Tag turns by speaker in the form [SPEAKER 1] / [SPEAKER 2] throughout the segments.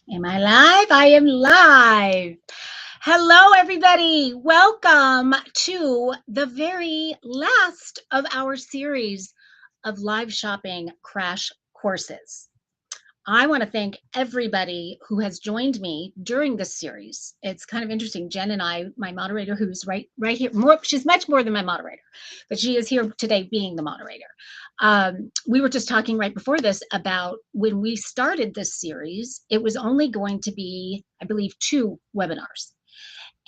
[SPEAKER 1] Am I live? I am live. Hello, everybody. Welcome to the very last of our series of live shopping crash courses. I want to thank everybody who has joined me during this series. It's kind of interesting. Jen and I, my moderator, who's right here, she's much more than my moderator, but she is here today being the moderator. We were just talking right before this about when we started this series, it was only going to be, I believe, 2 webinars.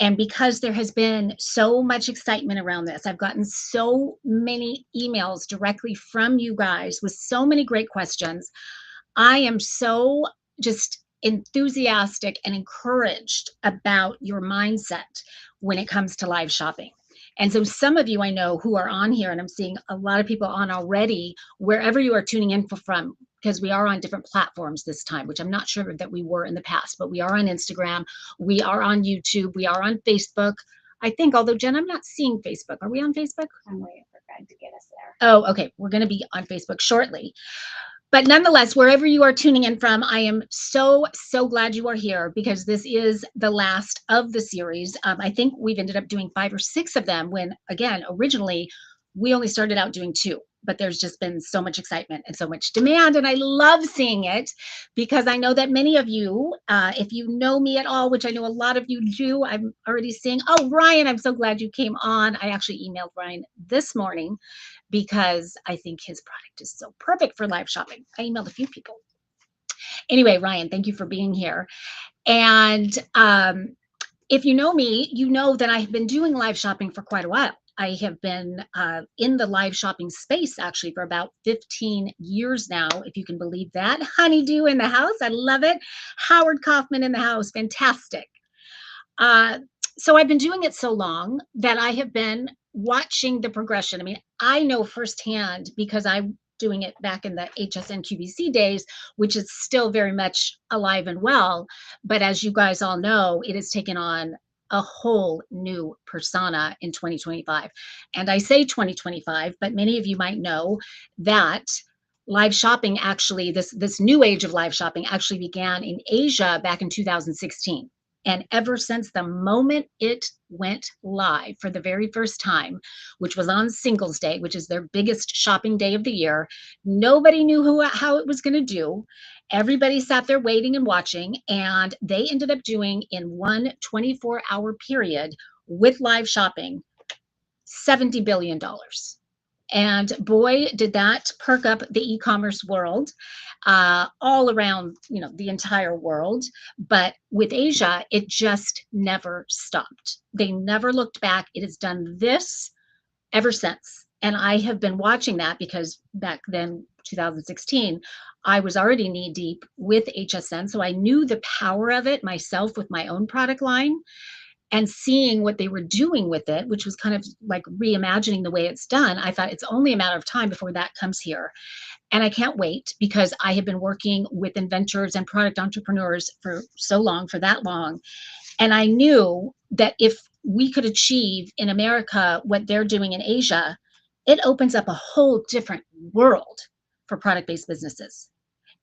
[SPEAKER 1] And because there has been so much excitement around this, I've gotten so many emails directly from you guys with so many great questions. I am so just enthusiastic and encouraged about your mindset when it comes to live shopping. And so some of you I know who are on here, and I'm seeing a lot of people on already, wherever you are tuning in from, because we are on different platforms this time, which I'm not sure that we were in the past, but we are on Instagram, we are on YouTube, we are on Facebook. I think, although Jen, I'm not seeing Facebook. Are we on Facebook?
[SPEAKER 2] I'm waiting for Greg to get us there.
[SPEAKER 1] Oh, okay. We're going to be on Facebook shortly. But nonetheless, wherever you are tuning in from, I am so glad you are here because this is the last of the series. I think we've ended up doing 5 or 6 of them when, again, originally we only started out doing 2. But there's just been so much excitement and so much demand. And I love seeing it because I know that many of you, if you know me at all, which I know a lot of you do, I'm already seeing, oh, Ryan, I'm so glad you came on. I actually emailed Ryan this morning because I think his product is so perfect for live shopping. I emailed a few people. Anyway, Ryan, thank you for being here. And if you know me, you know that I have been doing live shopping for quite a while. I have been in the live shopping space actually for about 15 years now, if you can believe that. Honeydew in the house. I love it. Howard Kaufman in the house. Fantastic. So I've been doing it so long that I have been watching the progression. I mean, I know firsthand because I'm doing it back in the HSN QVC days, which is still very much alive and well. But as you guys all know, it has taken on a whole new persona in 2025. And I say 2025, but many of you might know that live shopping actually, this new age of live shopping actually began in Asia back in 2016. And ever since the moment it went live for the very first time, which was on Singles Day, which is their biggest shopping day of the year, nobody knew how it was going to do. Everybody sat there waiting and watching, and they ended up doing in one 24-hour period with live shopping $70 billion. And boy, did that perk up the e-commerce world all around, the entire world. But with Asia, it just never stopped. They never looked back. It has done this ever since. And I have been watching that because back then, 2016, I was already knee deep with HSN. So I knew the power of it myself with my own product line. And seeing what they were doing with it, which was kind of like reimagining the way it's done, I thought it's only a matter of time before that comes here. And I can't wait because I have been working with inventors and product entrepreneurs for so long, for that long. And I knew that if we could achieve in America what they're doing in Asia, it opens up a whole different world for product-based businesses.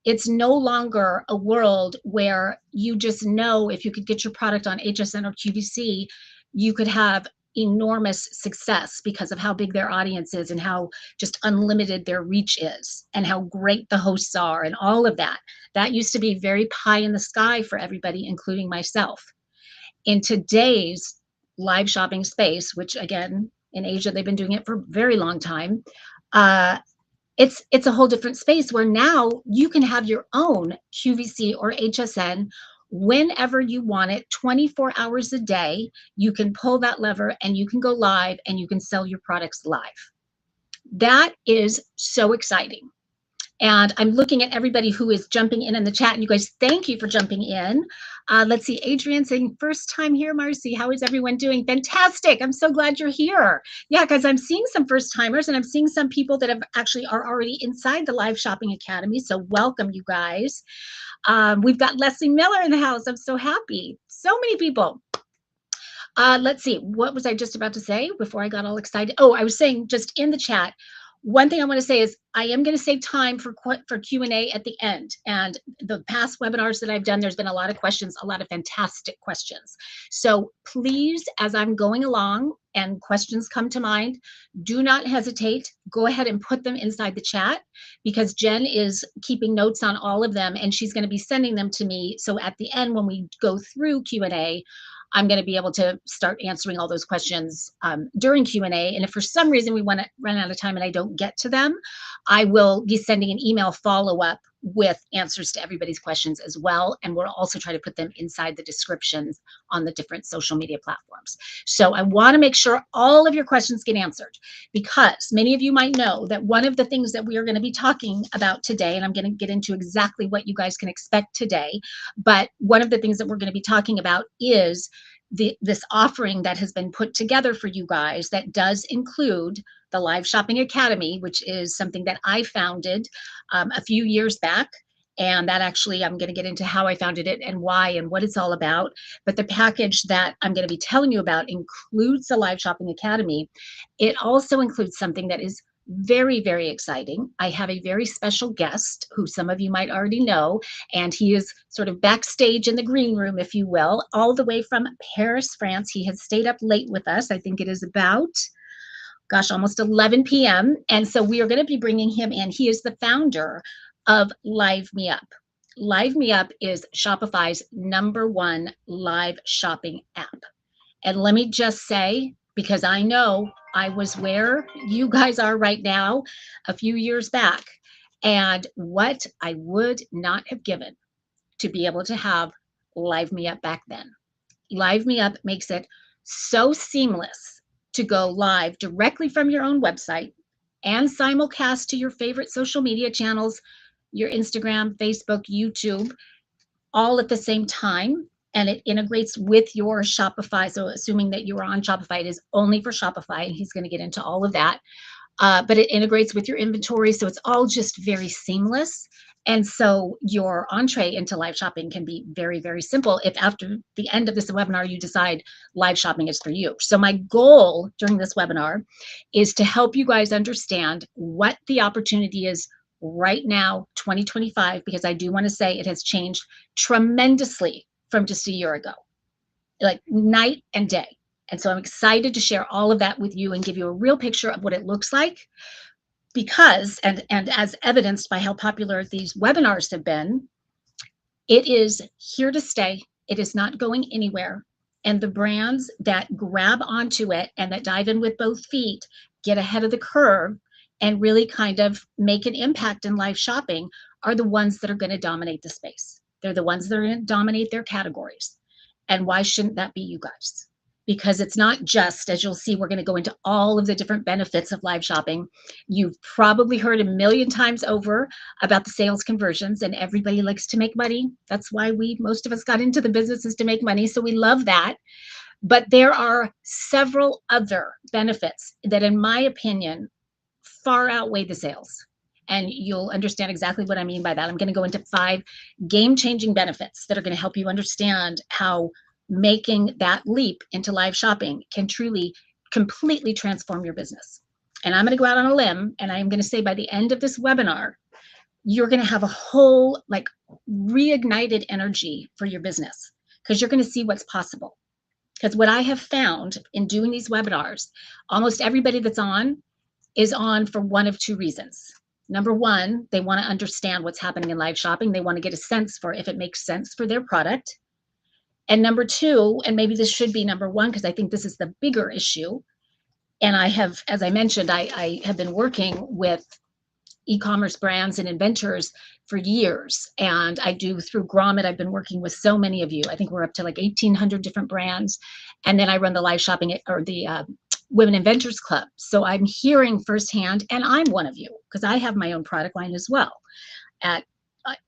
[SPEAKER 1] It's no longer a world where you just know if you could get your product on HSN or QVC, you could have enormous success because of how big their audience is and how just unlimited their reach is and how great the hosts are and all of that. That used to be very pie in the sky for everybody, including myself. In today's live shopping space, which again, in Asia, they've been doing it for a very long time, it's a whole different space where now you can have your own QVC or HSN whenever you want it, 24 hours a day. You can pull that lever and you can go live and you can sell your products live. That is so exciting. And I'm looking at everybody who is jumping in the chat. And you guys, thank you for jumping in. Let's see, Adrienne saying, first time here, Marcy. How is everyone doing? Fantastic. I'm so glad you're here. Yeah, because I'm seeing some first timers and I'm seeing some people that are already inside the Live Shopping Academy. So welcome, you guys. We've got Leslie Miller in the house. I'm so happy. So many people. Let's see, what was I just about to say before I got all excited? Oh, I was saying just in the chat, One thing I want to say is I am going to save time for Q&A at the end. And the past webinars that I've done, there's been a lot of questions, a lot of fantastic questions. So please, as I'm going along and questions come to mind, do not hesitate. Go ahead and put them inside the chat, because Jen is keeping notes on all of them and she's going to be sending them to me. So at the end, when we go through Q&A, I'm going to be able to start answering all those questions during Q&A. And if for some reason we want to run out of time and I don't get to them, I will be sending an email follow-up with answers to everybody's questions as well. And we'll also try to put them inside the descriptions on the different social media platforms. So I want to make sure all of your questions get answered, because many of you might know that one of the things that we are going to be talking about today, and I'm going to get into exactly what you guys can expect today, but one of the things that we're going to be talking about is this offering that has been put together for you guys that does include the Live Shopping Academy, which is something that I founded a few years back. And that actually, I'm going to get into how I founded it and why and what it's all about. But the package that I'm going to be telling you about includes the Live Shopping Academy. It also includes something that is very, very exciting. I have a very special guest who some of you might already know, and he is sort of backstage in the green room, if you will, all the way from Paris, France. He has stayed up late with us. I think it is about, gosh, almost 11 p.m. And so we are going to be bringing him in. He is the founder of Live Me Up. Live Me Up is Shopify's #1 live shopping app. And let me just say, because I know I was where you guys are right now a few years back, and what I would not have given to be able to have Live Me Up back then. Live Me Up makes it so seamless to go live directly from your own website and simulcast to your favorite social media channels, your Instagram, Facebook, YouTube, all at the same time. And it integrates with your Shopify. So assuming that you are on Shopify, it is only for Shopify, and he's going to get into all of that. But it integrates with your inventory. So it's all just very seamless. And so your entree into live shopping can be very, very simple if after the end of this webinar, you decide live shopping is for you. So my goal during this webinar is to help you guys understand what the opportunity is right now, 2025, because I do want to say it has changed tremendously from just a year ago, like night and day. And so I'm excited to share all of that with you and give you a real picture of what it looks like, because, and as evidenced by how popular these webinars have been, it is here to stay. It is not going anywhere. And the brands that grab onto it and that dive in with both feet get ahead of the curve and really kind of make an impact in live shopping are the ones that are going to dominate the space. They're the ones that are going to dominate their categories. And why shouldn't that be you guys? Because it's not just, as you'll see, we're going to go into all of the different benefits of live shopping. You've probably heard a million times over about the sales conversions, and everybody likes to make money. That's why most of us got into the business, is to make money. So we love that. But there are several other benefits that, in my opinion, far outweigh the sales. And you'll understand exactly what I mean by that. I'm going to go into 5 game-changing benefits that are going to help you understand how making that leap into live shopping can truly, completely transform your business. And I'm going to go out on a limb, and I'm going to say by the end of this webinar, you're going to have a whole like reignited energy for your business, because you're going to see what's possible. Because what I have found in doing these webinars, almost everybody that's on is on for one of 2 reasons. Number one, they want to understand what's happening in live shopping. They want to get a sense for if it makes sense for their product. And number 2, and maybe this should be number 1, because I think this is the bigger issue. And I have, as I mentioned, I have been working with e-commerce brands and inventors for years. And I do through Grommet, I've been working with so many of you. I think we're up to like 1,800 different brands. And then I run the live shopping, or the Women Inventors Club. So I'm hearing firsthand, and I'm one of you, because I have my own product line as well at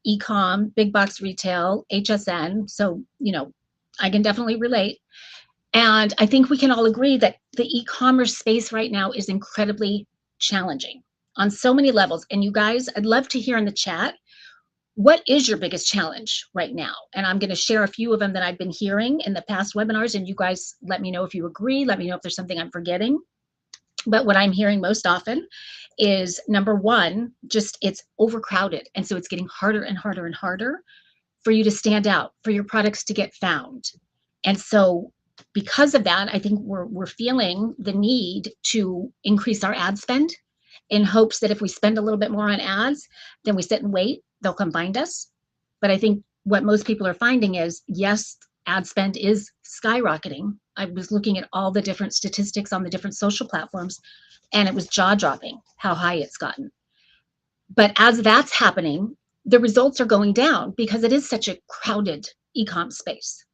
[SPEAKER 1] e-com, big box retail, HSN. So, I can definitely relate. And I think we can all agree that the e-commerce space right now is incredibly challenging on so many levels. And you guys, I'd love to hear in the chat, what is your biggest challenge right now? And I'm going to share a few of them that I've been hearing in the past webinars, and you guys let me know if you agree. Let me know if there's something I'm forgetting. But what I'm hearing most often is number one, just it's overcrowded. And so it's getting harder and harder and harder for you to stand out, for your products to get found. And so because of that, I think we're feeling the need to increase our ad spend in hopes that if we spend a little bit more on ads, then we sit and wait, they'll come find us. But I think what most people are finding is, yes, ad spend is skyrocketing. I was looking at all the different statistics on the different social platforms, and it was jaw dropping how high it's gotten. But as that's happening, the results are going down because it is such a crowded e-com space.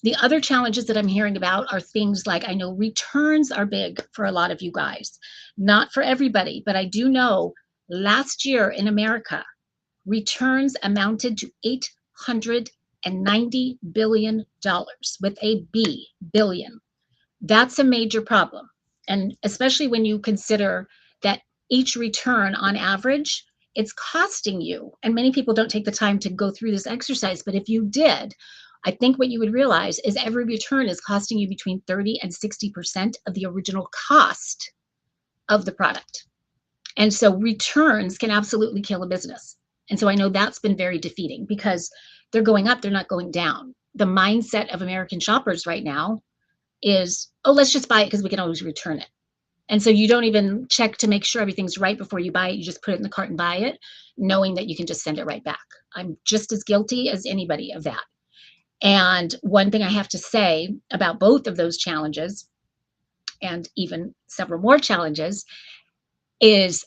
[SPEAKER 1] The other challenges that I'm hearing about are things like, I know returns are big for a lot of you guys, not for everybody, but I do know last year in America, returns amounted to $890 billion with a B, billion. That's a major problem. And especially when you consider that each return on average, it's costing you. And many people don't take the time to go through this exercise, but if you did, I think what you would realize is every return is costing you between 30 and 60% of the original cost of the product. And so returns can absolutely kill a business. And so I know that's been very defeating because they're going up, they're not going down. The mindset of American shoppers right now is, oh, let's just buy it because we can always return it. And so you don't even check to make sure everything's right before you buy it. You just put it in the cart and buy it, knowing that you can just send it right back. I'm just as guilty as anybody of that. And one thing I have to say about both of those challenges, and even several more challenges, is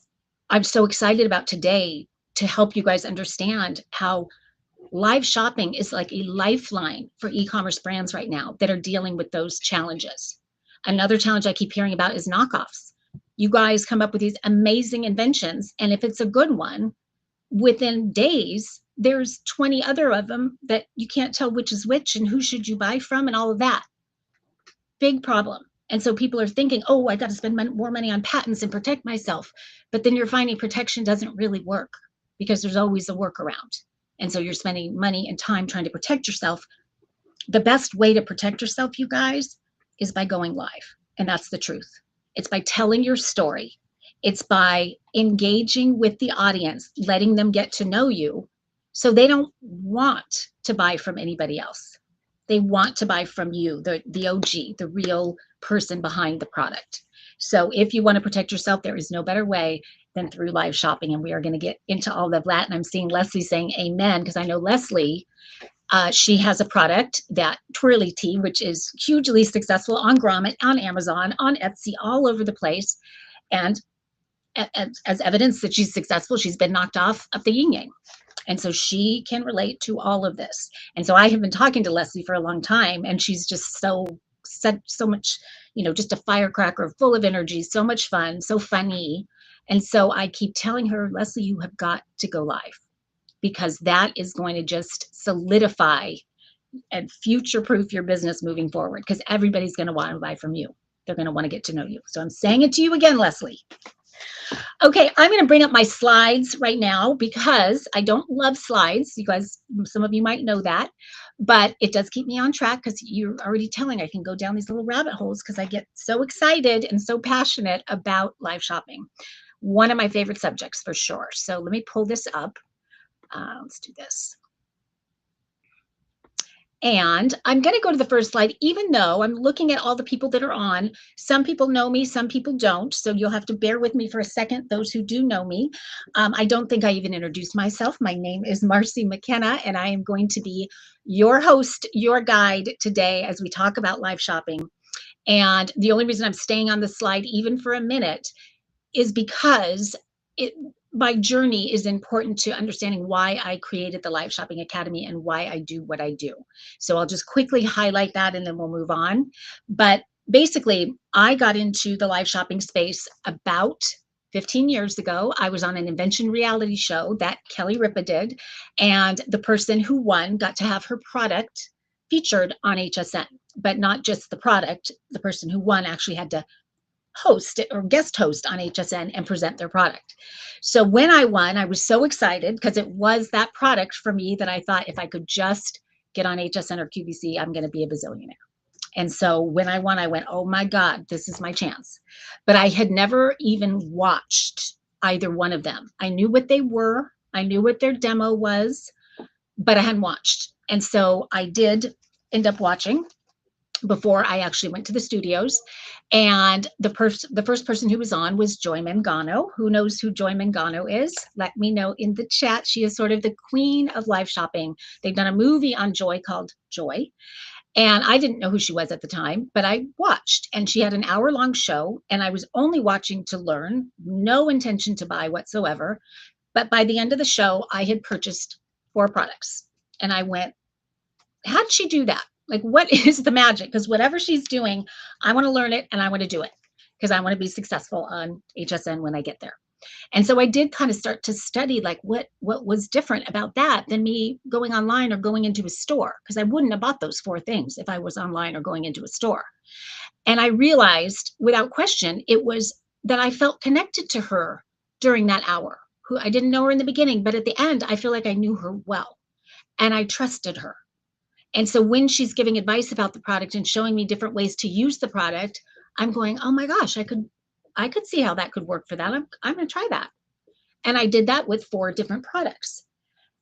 [SPEAKER 1] I'm so excited about today to help you guys understand how live shopping is like a lifeline for e-commerce brands right now that are dealing with those challenges. Another challenge I keep hearing about is knockoffs. You guys come up with these amazing inventions, and if it's a good one, within days, there's 20 other of them that you can't tell which is which and who should you buy from and all of that. Big problem. And so people are thinking, oh, I got to spend more money on patents and protect myself. But then you're finding protection doesn't really work because there's always a workaround. And so you're spending money and time trying to protect yourself. The best way to protect yourself, you guys, is by going live. And that's the truth. It's by telling your story. It's by engaging with the audience, letting them get to know you so they don't want to buy from anybody else. They want to buy from you, the OG, the real person behind the product. So if you want to protect yourself, there is no better way than through live shopping. And we are going to get into all of that. And I'm seeing Leslie saying amen, because I know Leslie, she has a product, that twirly tea, which is hugely successful on Grommet, on Amazon, on Etsy, all over the place. And as evidence that she's successful, she's been knocked off of the yin yang. And so she can relate to all of this. And so I have been talking to Leslie for a long time, and she's just so much, just a firecracker, full of energy, so much fun, so funny. And so I keep telling her, Leslie, you have got to go live, because that is going to just solidify and future-proof your business moving forward, because everybody's going to want to buy from you. They're going to want to get to know you. So I'm saying it to you again, Leslie. Okay, I'm going to bring up my slides right now because I don't love slides. You guys, some of you might know that, but it does keep me on track because you're already telling I can go down these little rabbit holes because I get so excited and so passionate about live shopping. One of my favorite subjects for sure. So let me pull this up. Let's do this. And I'm going to go to the first slide, even though I'm looking at all the people that are on. Some people know me, some people don't. So you'll have to bear with me for a second, those who do know me. I don't think I even introduced myself. My name is Marcy McKenna, and I am going to be your host, your guide today as we talk about live shopping. And the only reason I'm staying on the slide even for a minute is because my journey is important to understanding why I created the Live Shopping Academy and why I do what I do. So I'll just quickly highlight that and then we'll move on. But basically, I got into the live shopping space about 15 years ago. I was on an invention reality show that Kelly Ripa did, and the person who won got to have her product featured on HSN, but not just the product. The person who won actually had to host or guest host on HSN and present their product. So when I won, I was so excited because it was that product for me that I thought if I could just get on HSN or QVC, I'm going to be a bazillionaire. And so when I won, I went, oh my God, this is my chance. But I had never even watched either one of them. I knew what they were, I knew what their demo was, but I hadn't watched. And so I did end up watching before I actually went to the studios. And the first person who was on was Joy Mangano. Who knows who Joy Mangano is? Let me know in the chat. She is sort of the queen of live shopping. They've done a movie on Joy called Joy. And I didn't know who she was at the time, but I watched, and she had an hour-long show, and I was only watching to learn, no intention to buy whatsoever. But by the end of the show, I had purchased 4 products. And I went, how'd she do that? Like, what is the magic? Because whatever she's doing, I want to learn it and I want to do it because I want to be successful on HSN when I get there. And so I did kind of start to study like what was different about that than me going online or going into a store, because I wouldn't have bought those 4 things if I was online or going into a store. And I realized without question, it was that I felt connected to her during that hour, who I didn't know her in the beginning, but at the end, I feel like I knew her well and I trusted her. And so when she's giving advice about the product and showing me different ways to use the product, I'm going, oh my gosh, I could see how that could work for that. I'm going to try that. And I did that with 4 different products.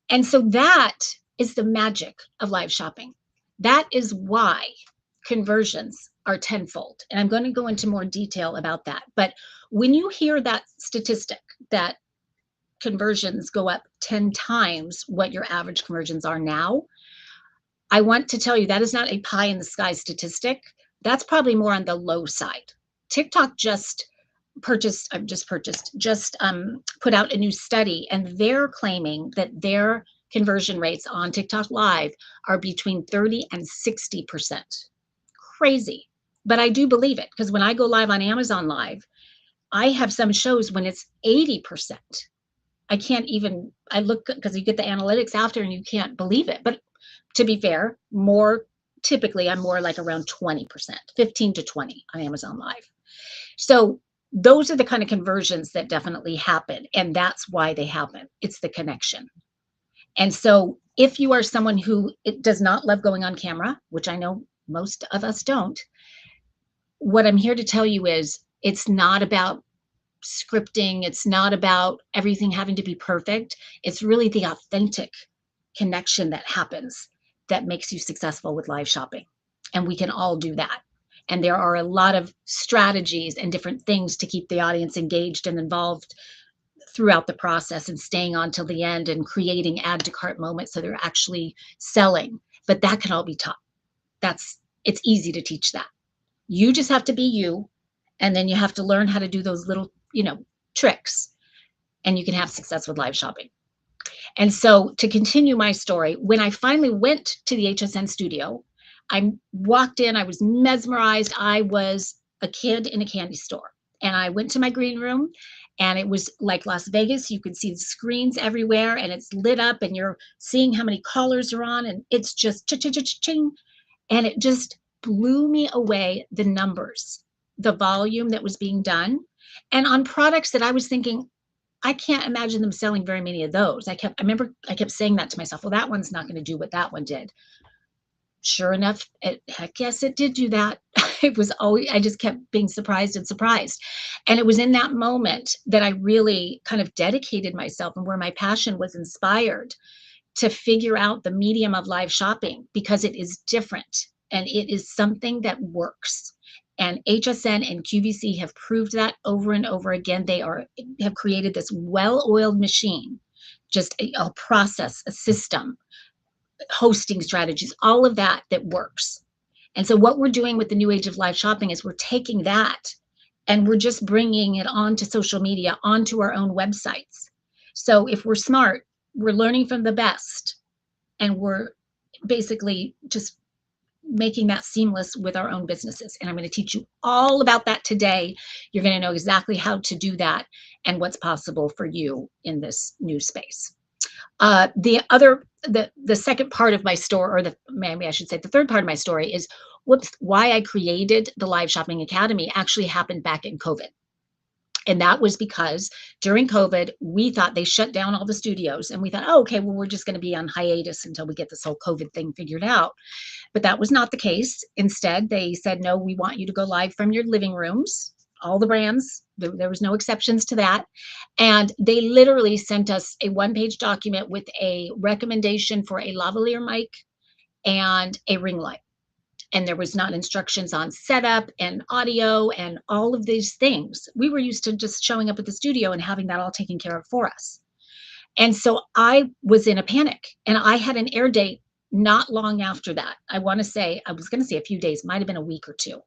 [SPEAKER 1] And so that is the magic of live shopping. That is why conversions are tenfold. And I'm going to go into more detail about that. But when you hear that statistic that conversions go up 10 times what your average conversions are now, I want to tell you that is not a pie in the sky statistic. That's probably more on the low side. TikTok just put out a new study, and they're claiming that their conversion rates on TikTok Live are between 30 and 60%. Crazy. But I do believe it, because when I go live on Amazon Live, I have some shows when it's 80%. I look, because you get the analytics after and you can't believe it. But to be fair, typically I'm more like around 20%, 15 to 20 on Amazon Live. So those are the kind of conversions that definitely happen. And that's why they happen. It's the connection. And so if you are someone who does not love going on camera, which I know most of us don't, what I'm here to tell you is it's not about scripting. It's not about everything having to be perfect. It's really the authentic connection that happens that makes you successful with live shopping. And we can all do that. And there are a lot of strategies and different things to keep the audience engaged and involved throughout the process and staying on till the end and creating add to cart moments so they're actually selling. But that can all be taught. It's easy to teach that. You just have to be you, and then you have to learn how to do those little, tricks, and you can have success with live shopping. And so to continue my story, when I finally went to the HSN studio, I walked in, I was mesmerized. I was a kid in a candy store. And I went to my green room, and it was like Las Vegas. You could see the screens everywhere, and it's lit up, and you're seeing how many callers are on, and it's just cha-cha-cha-ching. And it just blew me away, the numbers, the volume that was being done. And on products that I was thinking, I can't imagine them selling very many of those. I remember I kept saying that to myself. Well, that one's not going to do what that one did. Sure enough, heck yes, it did do that. I just kept being surprised and surprised. And it was in that moment that I really kind of dedicated myself, and where my passion was inspired to figure out the medium of live shopping, because it is different and it is something that works. And HSN and QVC have proved that over and over again. They have created this well-oiled machine, just a process, a system, hosting strategies, all of that works. And so what we're doing with the new age of live shopping is we're taking that and we're just bringing it onto social media, onto our own websites. So if we're smart, we're learning from the best, and we're basically just making that seamless with our own businesses. And I'm going to teach you all about that today. You're going to know exactly how to do that and what's possible for you in this new space. The second part of my story, or maybe I should say the third part of my story, is why I created the Live Shopping Academy actually happened back in COVID. And that was because during COVID, we thought they shut down all the studios. And we thought, oh, okay, well, we're just going to be on hiatus until we get this whole COVID thing figured out. But that was not the case. Instead, they said, no, we want you to go live from your living rooms. All the brands, there was no exceptions to that. And they literally sent us a one-page document with a recommendation for a lavalier mic and a ring light. And there was not instructions on setup and audio and all of these things. We were used to just showing up at the studio and having that all taken care of for us. And so I was in a panic, and I had an air date not long after that. I was going to say a few days, might have been a week or two.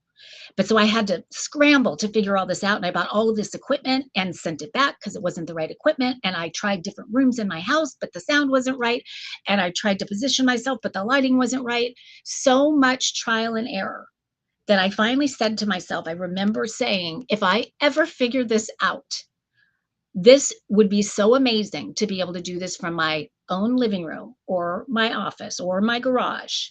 [SPEAKER 1] But so I had to scramble to figure all this out. And I bought all of this equipment and sent it back because it wasn't the right equipment. And I tried different rooms in my house, but the sound wasn't right. And I tried to position myself, but the lighting wasn't right. So much trial and error that I finally said to myself, I remember saying, if I ever figure this out, this would be so amazing to be able to do this from my own living room or my office or my garage,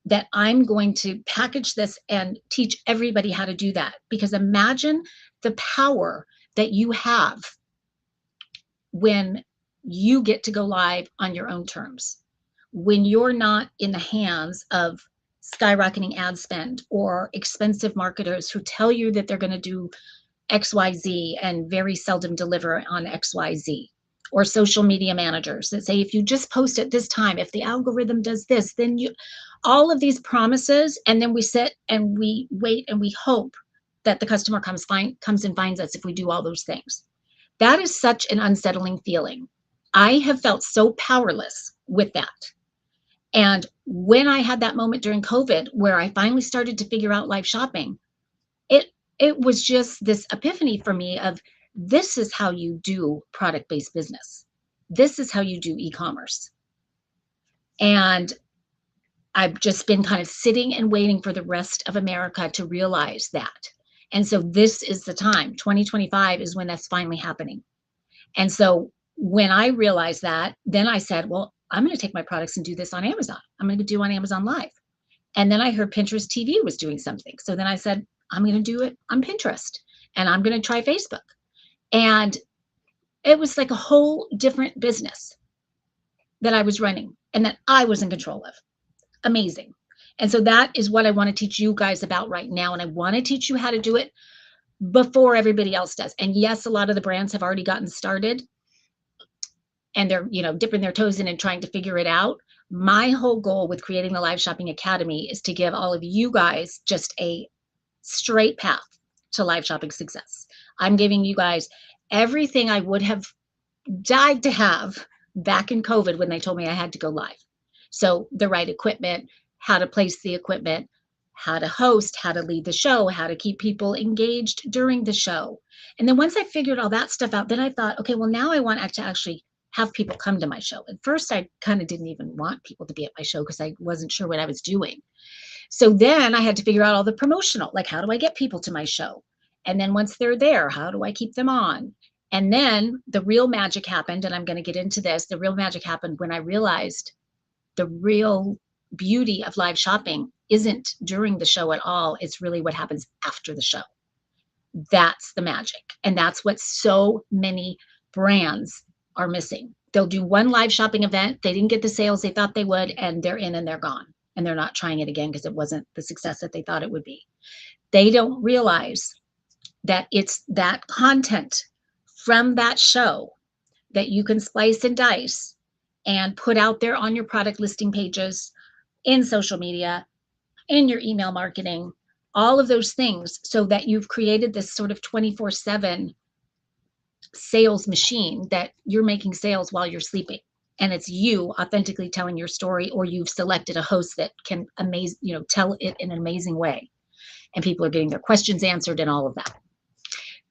[SPEAKER 1] that I'm going to package this and teach everybody how to do that. Because imagine the power that you have when you get to go live on your own terms, when you're not in the hands of skyrocketing ad spend or expensive marketers who tell you that they're going to do XYZ and very seldom deliver on XYZ, or social media managers that say, if you just post at this time, if the algorithm does this, then you, all of these promises. And then we sit and we wait and we hope that the customer comes and finds us if we do all those things. That is such an unsettling feeling. I have felt so powerless with that. And when I had that moment during COVID, where I finally started to figure out live shopping, it was just this epiphany for me of, this is how you do product-based business. This is how you do e-commerce. And I've just been kind of sitting and waiting for the rest of America to realize that. And so this is the time. 2025 is when that's finally happening. And so when I realized that, then I said, well, I'm going to take my products and do this on Amazon. I'm going to do on Amazon Live. And then I heard Pinterest TV was doing something. So then I said, I'm going to do it on Pinterest, and I'm going to try Facebook. And it was like a whole different business that I was running and that I was in control of. Amazing. And so that is what I want to teach you guys about right now. And I want to teach you how to do it before everybody else does. And yes, a lot of the brands have already gotten started and they're, dipping their toes in and trying to figure it out. My whole goal with creating the Live Shopping Academy is to give all of you guys just a straight path to live shopping success. I'm giving you guys everything I would have died to have back in COVID when they told me I had to go live. So the right equipment, how to place the equipment, how to host, how to lead the show, how to keep people engaged during the show. And then once I figured all that stuff out, then I thought, okay, well, now I want to actually have people come to my show. At first, I kind of didn't even want people to be at my show because I wasn't sure what I was doing. So then I had to figure out all the promotional, like, how do I get people to my show? And then once they're there, how do I keep them on? And then the real magic happened, and I'm going to get into this. The real magic happened when I realized the real beauty of live shopping isn't during the show at all. It's really what happens after the show. That's the magic. And that's what so many brands are missing. They'll do one live shopping event. They didn't get the sales they thought they would, and they're in and they're gone. And they're not trying it again because it wasn't the success that they thought it would be. They don't realize that it's that content from that show that you can slice and dice and put out there on your product listing pages, in social media, in your email marketing, all of those things, so that you've created this sort of 24/7 sales machine that you're making sales while you're sleeping. And it's you authentically telling your story, or you've selected a host that can tell it in an amazing way. And people are getting their questions answered and all of that.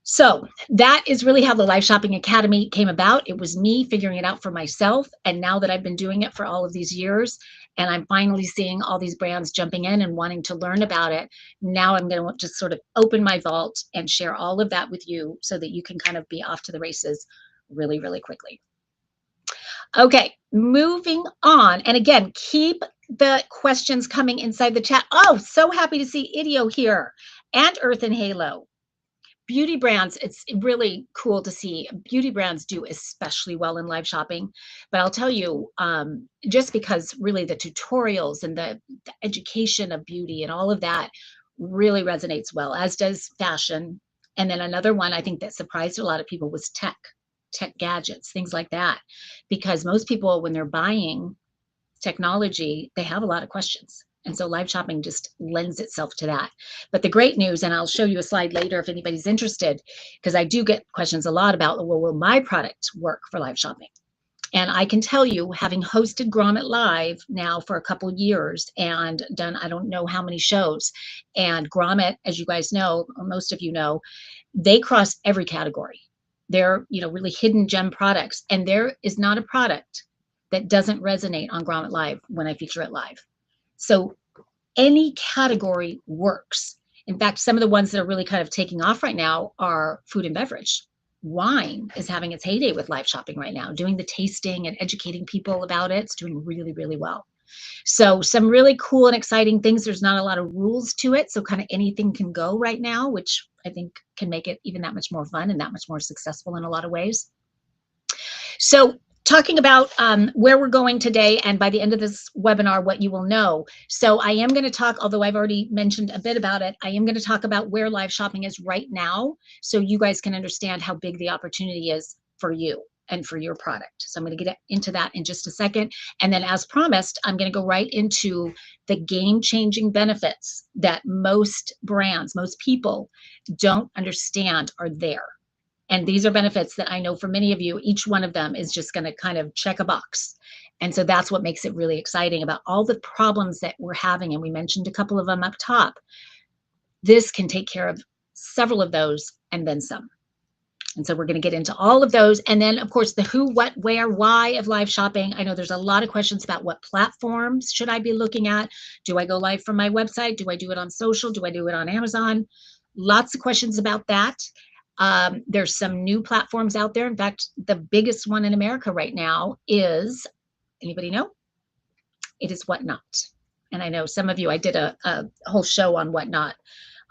[SPEAKER 1] So that is really how the Live Shopping Academy came about. It was me figuring it out for myself. And now that I've been doing it for all of these years, and I'm finally seeing all these brands jumping in and wanting to learn about it, now I'm going to just sort of open my vault and share all of that with you so that you can kind of be off to the races really, really quickly. Okay, moving on. And again, keep the questions coming inside the chat. Oh, so happy to see Idio here, and Earth and Halo. beauty brands, it's really cool to see beauty brands do especially well in live shopping. But I'll tell you, just because really the tutorials and the education of beauty and all of that really resonates well, as does fashion. And then another one I think that surprised a lot of people was tech gadgets, things like that. Because most people, when they're buying technology, they have a lot of questions. And so live shopping just lends itself to that. But the great news, and I'll show you a slide later if anybody's interested, because I do get questions a lot about, well, will my product work for live shopping? And I can tell you, having hosted Grommet Live now for a couple years and done, I don't know how many shows, and Grommet, as you guys know, or most of you know, they cross every category. They're, really hidden gem products. And there is not a product that doesn't resonate on Grommet Live when I feature it live. So any category works. In fact, some of the ones that are really kind of taking off right now are food and beverage. Wine is having its heyday with live shopping right now, doing the tasting and educating people about it. It's doing really, really well. So some really cool and exciting things. There's not a lot of rules to it. So kind of anything can go right now, which I think can make it even that much more fun and that much more successful in a lot of ways. So talking about where we're going today, and by the end of this webinar, what you will know. So I am going to talk, although I've already mentioned a bit about it, I am going to talk about where live shopping is right now, so you guys can understand how big the opportunity is for you and for your product. So I'm going to get into that in just a second. And then as promised, I'm going to go right into the game-changing benefits that most brands, most people don't understand are there. And these are benefits that I know for many of you, each one of them is just going to kind of check a box. And so that's what makes it really exciting about all the problems that we're having. And we mentioned a couple of them up top. This can take care of several of those and then some. And so we're going to get into all of those. And then, of course, the who, what, where, why of live shopping. I know there's a lot of questions about what platforms should I be looking at? Do I go live from my website? Do I do it on social? Do I do it on Amazon? Lots of questions about that. There's some new platforms out there. In fact, the biggest one in America right now is, anybody know? It is Whatnot. And I know some of you, I did a whole show on Whatnot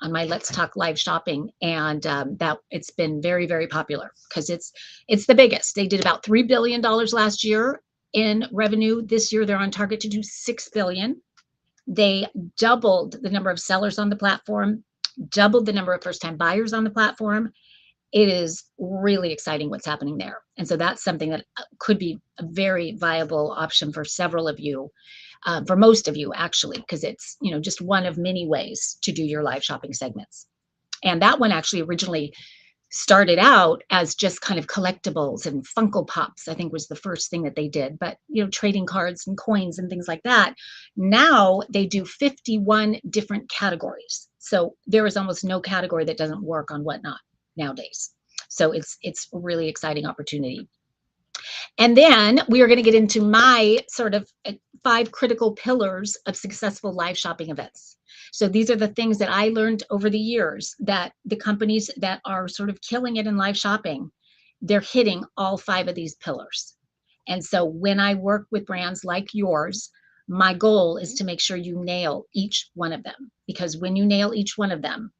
[SPEAKER 1] on my Let's Talk Live Shopping, and that it's been very, very popular because it's the biggest. They did about $3 billion last year in revenue. This year, they're on target to do $6 billion. They doubled the number of sellers on the platform, doubled the number of first-time buyers on the platform. It is really exciting what's happening there. And so that's something that could be a very viable option for several of you, for most of you actually, because it's, just one of many ways to do your live shopping segments. And that one actually originally started out as just kind of collectibles and Funko Pops, I think was the first thing that they did, but trading cards and coins and things like that. Now they do 51 different categories. So there is almost no category that doesn't work on Whatnot nowadays. So it's a really exciting opportunity. And then we are going to get into my sort of 5 critical pillars of successful live shopping events. So these are the things that I learned over the years that the companies that are sort of killing it in live shopping, they're hitting all 5 of these pillars. And so when I work with brands like yours, my goal is to make sure you nail each one of them, because when you nail each one of them,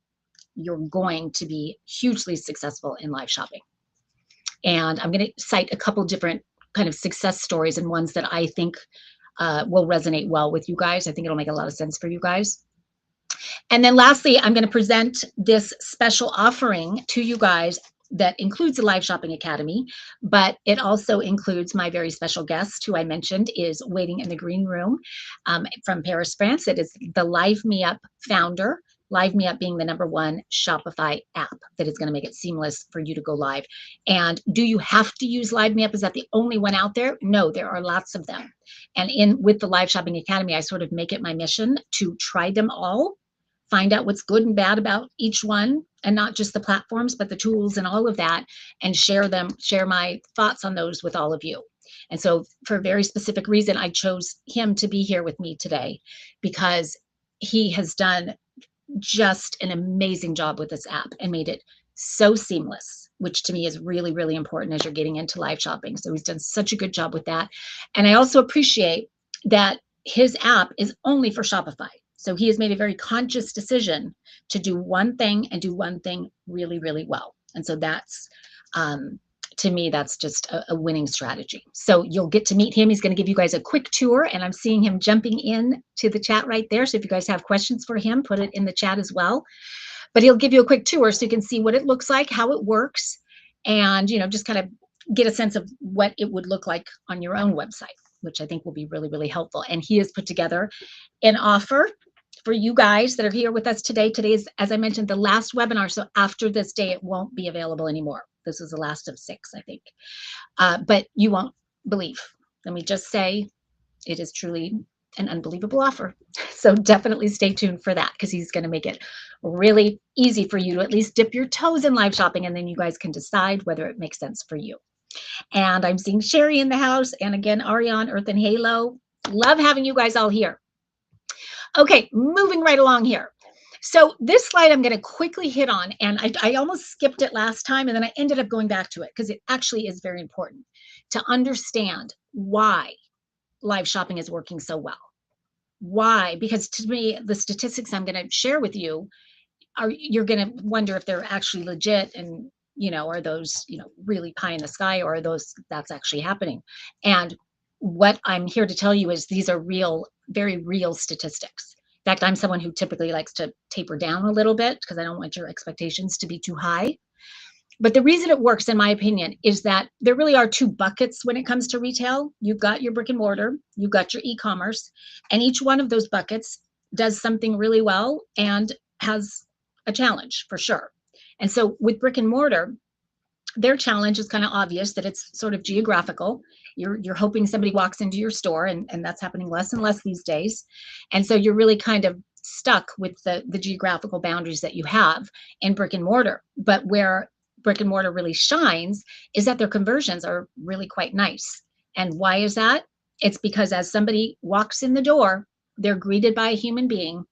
[SPEAKER 1] you're going to be hugely successful in live shopping. And I'm going to cite a couple different kind of success stories and ones that I think will resonate well with you guys. I think it'll make a lot of sense for you guys. And then lastly, I'm going to present this special offering to you guys that includes the Live Shopping Academy, but it also includes my very special guest, who I mentioned is waiting in the green room from Paris, France. It is the Live Me Up founder. Live Me Up being the #1 Shopify app that is going to make it seamless for you to go live. And do you have to use Live Me Up? Is that the only one out there? No, there are lots of them. And with the Live Shopping Academy, I sort of make it my mission to try them all, find out what's good and bad about each one, and not just the platforms, but the tools and all of that, and share my thoughts on those with all of you. And so for a very specific reason, I chose him to be here with me today, because he has done just an amazing job with this app and made it so seamless, which to me is really, really important as you're getting into live shopping. So he's done such a good job with that. And I also appreciate that his app is only for Shopify. So he has made a very conscious decision to do one thing and do one thing really, really well. And so that's, to me, that's just a winning strategy. So you'll get to meet him. He's going to give you guys a quick tour, and I'm seeing him jumping in to the chat right there. So if you guys have questions for him, put it in the chat as well. But he'll give you a quick tour so you can see what it looks like, how it works, and, you know, just kind of get a sense of what it would look like on your own website, which I think will be really, really helpful. And he has put together an offer for you guys that are here with us today. Today is, as I mentioned, the last webinar. So after this day, it won't be available anymore. This is the last of 6, I think. But you won't believe. Let me just say, it is truly an unbelievable offer. So definitely stay tuned for that, because he's going to make it really easy for you to at least dip your toes in live shopping, and then you guys can decide whether it makes sense for you. And I'm seeing Sherry in the house, and again, Ariane, Earth and Halo. Love having you guys all here. Okay, moving right along here. So this slide I'm going to quickly hit on, and I almost skipped it last time, and then I ended up going back to it because it actually is very important to understand why live shopping is working so well. Why? Because to me, the statistics I'm going to share with you are, you're going to wonder if they're actually legit, and, you know, are those, you know, really pie in the sky, or are those, that's actually happening? And what I'm here to tell you is these are real, very real statistics. In fact, I'm someone who typically likes to taper down a little bit because I don't want your expectations to be too high. But the reason it works, in my opinion, is that there really are 2 buckets when it comes to retail. You've got your brick and mortar, you've got your e-commerce, and each one of those buckets does something really well and has a challenge for sure. And so with brick and mortar, their challenge is kind of obvious, that it's sort of geographical. You're hoping somebody walks into your store, and that's happening less and less these days. And so you're really kind of stuck with the geographical boundaries that you have in brick and mortar. But where brick and mortar really shines is that their conversions are really quite nice. And why is that? It's because as somebody walks in the door, they're greeted by a human being.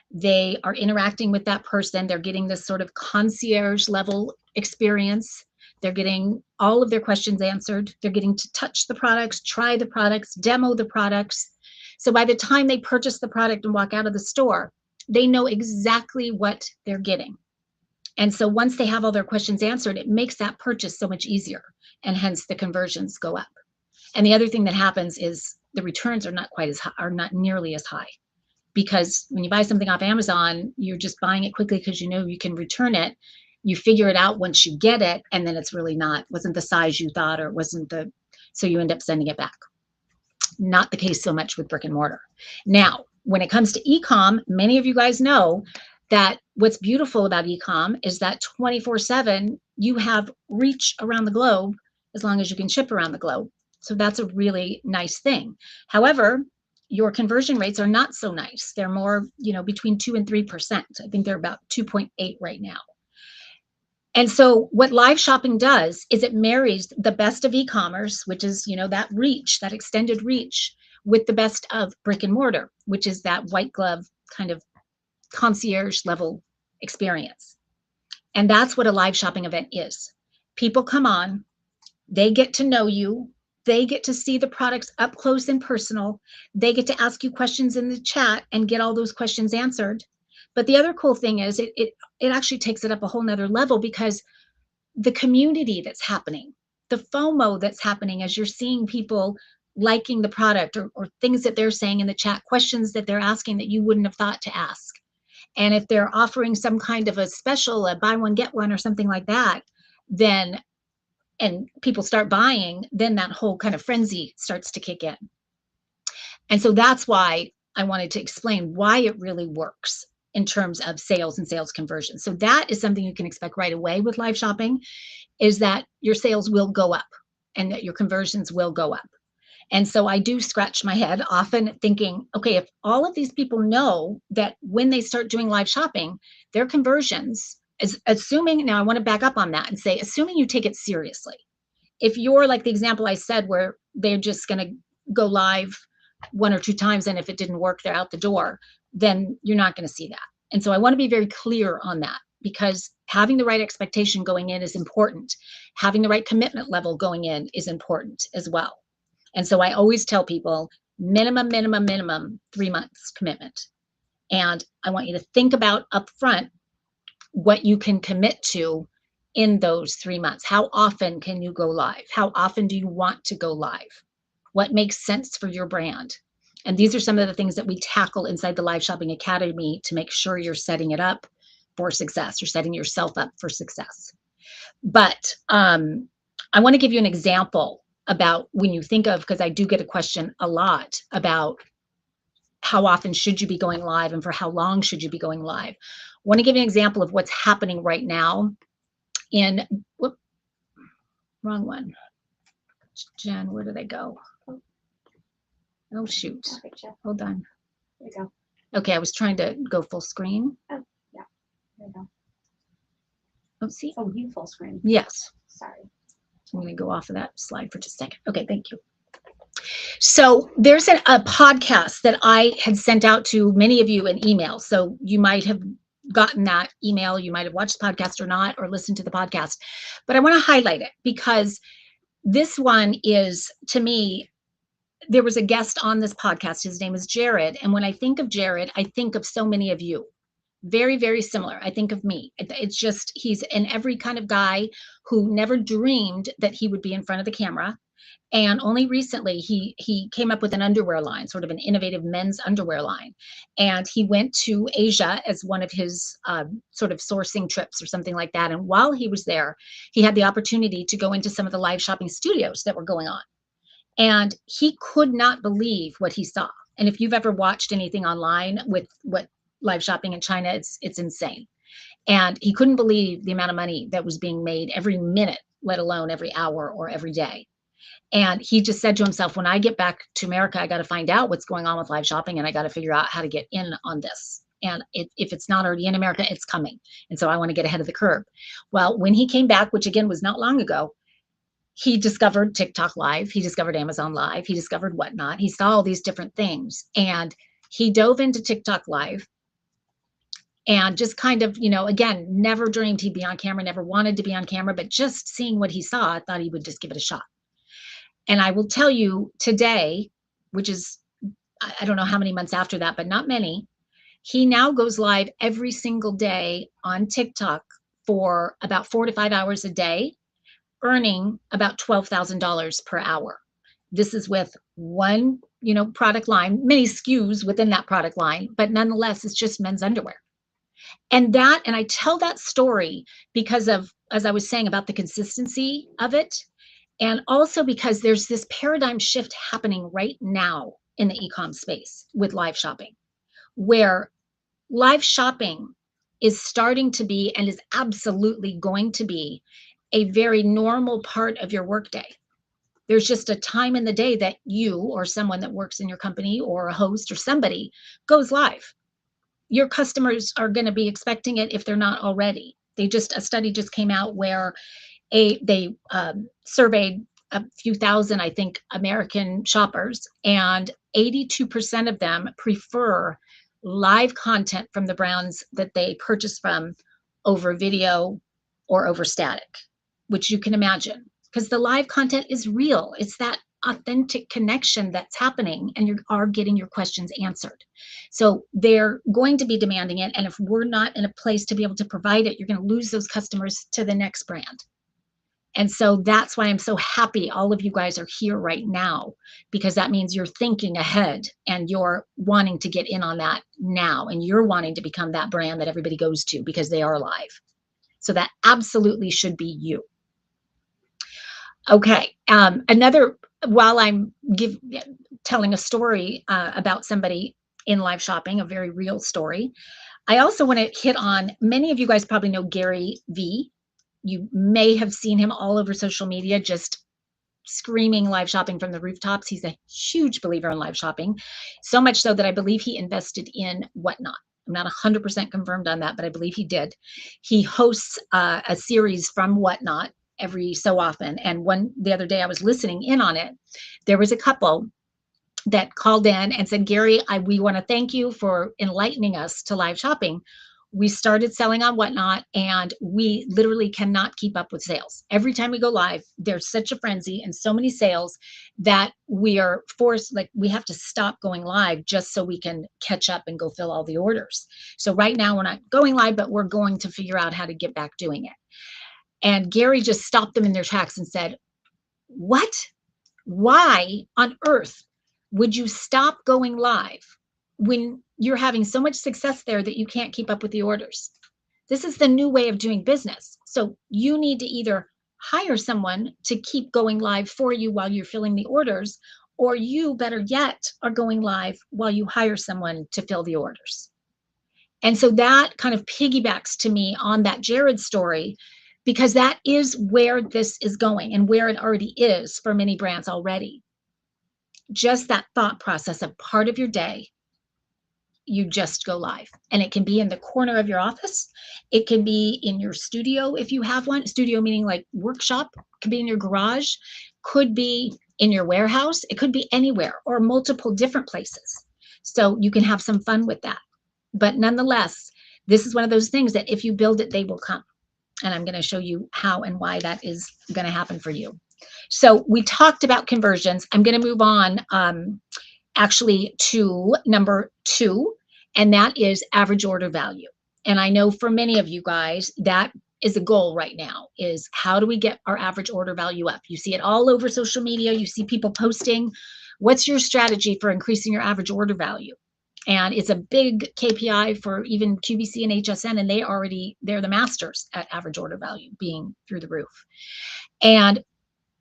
[SPEAKER 1] They are interacting with that person. They're getting this sort of concierge level experience. They're getting all of their questions answered. They're getting to touch the products, try the products, demo the products. So by the time they purchase the product and walk out of the store, they know exactly what they're getting. And so once they have all their questions answered, it makes that purchase so much easier, and hence the conversions go up. And the other thing that happens is the returns are not quite as high, are not nearly as high, because when you buy something off Amazon, you're just buying it quickly because you know you can return it. You figure it out once you get it, and then it's really wasn't the size you thought, or wasn't so you end up sending it back. Not the case so much with brick and mortar. Now, when it comes to e-com, many of you guys know that what's beautiful about e-com is that 24/7 you have reach around the globe, as long as you can ship around the globe. So that's a really nice thing. However, your conversion rates are not so nice. They're more, you know, between 2 and 3%. I think they're about 2.8 right now. And so what live shopping does is it marries the best of e-commerce, which is, you know, that reach, that extended reach, with the best of brick and mortar, which is that white glove kind of concierge level experience. And that's what a live shopping event is. People come on, they get to know you, they get to see the products up close and personal, they get to ask you questions in the chat and get all those questions answered. But the other cool thing is it actually takes it up a whole nother level, because the community that's happening, the FOMO that's happening as you're seeing people liking the product, or things that they're saying in the chat, questions that they're asking that you wouldn't have thought to ask. And if they're offering some kind of a special, a buy one, get one, or something like that, then, and people start buying, then that whole kind of frenzy starts to kick in. And so that's why I wanted to explain why it really works in terms of sales and sales conversion. So that is something you can expect right away with live shopping, is that your sales will go up and that your conversions will go up. And so I do scratch my head often thinking, okay, if all of these people know that when they start doing live shopping, their conversions, is assuming, now I want to back up on that and say, assuming you take it seriously. If you're like the example I said, where they're just going to go live 1 or 2 times, and if it didn't work, they're out the door, then you're not going to see that. And so I want to be very clear on that, because having the right expectation going in is important. Having the right commitment level going in is important as well. And so I always tell people minimum 3 months commitment. And I want you to think about upfront what you can commit to in those 3 months. How often can you go live? How often do you want to go live? What makes sense for your brand? And these are some of the things that we tackle inside the Live Shopping Academy to make sure you're setting it up for success. You're setting yourself up for success. But I want to give you an example about when you think of, because I do get a question a lot about how often should you be going live and for how long should you be going live. I want to give you an example of what's happening right now in, whoop, wrong one. Jen, where did they go? Oh, shoot. Hold on.
[SPEAKER 2] There you go.
[SPEAKER 1] Okay, I was trying to go full screen.
[SPEAKER 2] Oh, yeah. There you go.
[SPEAKER 1] Oh, see?
[SPEAKER 2] Oh, you full screen.
[SPEAKER 1] Yes.
[SPEAKER 2] Sorry.
[SPEAKER 1] I'm going to go off of that slide for just a second. Okay, thank you. So there's a podcast that I had sent out to many of you in email. So you might have gotten that email. You might have watched the podcast or not, or listened to the podcast. But I want to highlight it because this one is, to me, there was a guest on this podcast. His name is Jared. And when I think of Jared, I think of so many of you. Very, very similar. I think of me. It's just, he's an every kind of guy who never dreamed that he would be in front of the camera. And only recently he came up with an underwear line, sort of an innovative men's underwear line. And he went to Asia as one of his sort of sourcing trips or something like that. And while he was there, he had the opportunity to go into some of the live shopping studios that were going on. And he could not believe what he saw. And if you've ever watched anything online with what live shopping in China, it's insane. And he couldn't believe the amount of money that was being made every minute, let alone every hour or every day. And he just said to himself, when I get back to America, I got to find out what's going on with live shopping, and I got to figure out how to get in on this. And if it's not already in America, it's coming. And so I want to get ahead of the curve. Well, when he came back, which again was not long ago, he discovered TikTok Live. He discovered Amazon Live. He discovered Whatnot. He saw all these different things. And he dove into TikTok Live and just kind of, again, never dreamed he'd be on camera, never wanted to be on camera, but just seeing what he saw, I thought he would just give it a shot. And I will tell you today, which is, I don't know how many months after that, but not many, he now goes live every single day on TikTok for about 4 to 5 hours a day, earning about $12,000 per hour. This is with one, product line, many SKUs within that product line, but nonetheless, it's just men's underwear. And I tell that story because of, as I was saying, about the consistency of it. And also because there's this paradigm shift happening right now in the e-com space with live shopping, where live shopping is starting to be and is absolutely going to be a very normal part of your workday. There's just a time in the day that you or someone that works in your company or a host or somebody goes live. Your customers are going to be expecting it if they're not already. A study just came out where they surveyed a few thousand, I think, American shoppers, and 82% of them prefer live content from the brands that they purchase from over video or over static, which you can imagine, because the live content is real. It's that authentic connection that's happening, and you are getting your questions answered. So they're going to be demanding it. And if we're not in a place to be able to provide it, you're going to lose those customers to the next brand. And so that's why I'm so happy all of you guys are here right now, because that means you're thinking ahead and you're wanting to get in on that now, and you're wanting to become that brand that everybody goes to because they are live. So that absolutely should be you. Okay. While I'm telling a story about somebody in live shopping, a very real story, I also want to hit on, many of you guys probably know Gary V. You may have seen him all over social media, just screaming live shopping from the rooftops. He's a huge believer in live shopping, so much so that I believe he invested in Whatnot. I'm not 100% confirmed on that, but I believe he did. He hosts a series from Whatnot every so often. And the other day I was listening in on it. There was a couple that called in and said, Gary, we want to thank you for enlightening us to live shopping. we started selling on Whatnot, and we literally cannot keep up with sales. Every time we go live, there's such a frenzy and so many sales that we are forced, like we have to stop going live just so we can catch up and go fill all the orders. So right now we're not going live, but we're going to figure out how to get back doing it. And Gary just stopped them in their tracks and said, what? Why on earth would you stop going live when you're having so much success there that you can't keep up with the orders? This is the new way of doing business. So you need to either hire someone to keep going live for you while you're filling the orders, or you, better yet, are going live while you hire someone to fill the orders. And so that kind of piggybacks to me on that Jared story, because that is where this is going and where it already is for many brands already. Just that thought process of part of your day, you just go live. And it can be in the corner of your office. It can be in your studio if you have one. Studio meaning like workshop. It could be in your garage. Could be in your warehouse. It could be anywhere or multiple different places. So you can have some fun with that. But nonetheless, this is one of those things that if you build it, they will come. And I'm going to show you how and why that is going to happen for you. So we talked about conversions. I'm going to move on actually to number 2, and that is average order value. And I know for many of you guys, that is a goal right now, is how do we get our average order value up? You see it all over social media. You see people posting. What's your strategy for increasing your average order value? And it's a big KPI for even QVC and HSN, and they're the masters at average order value being through the roof. And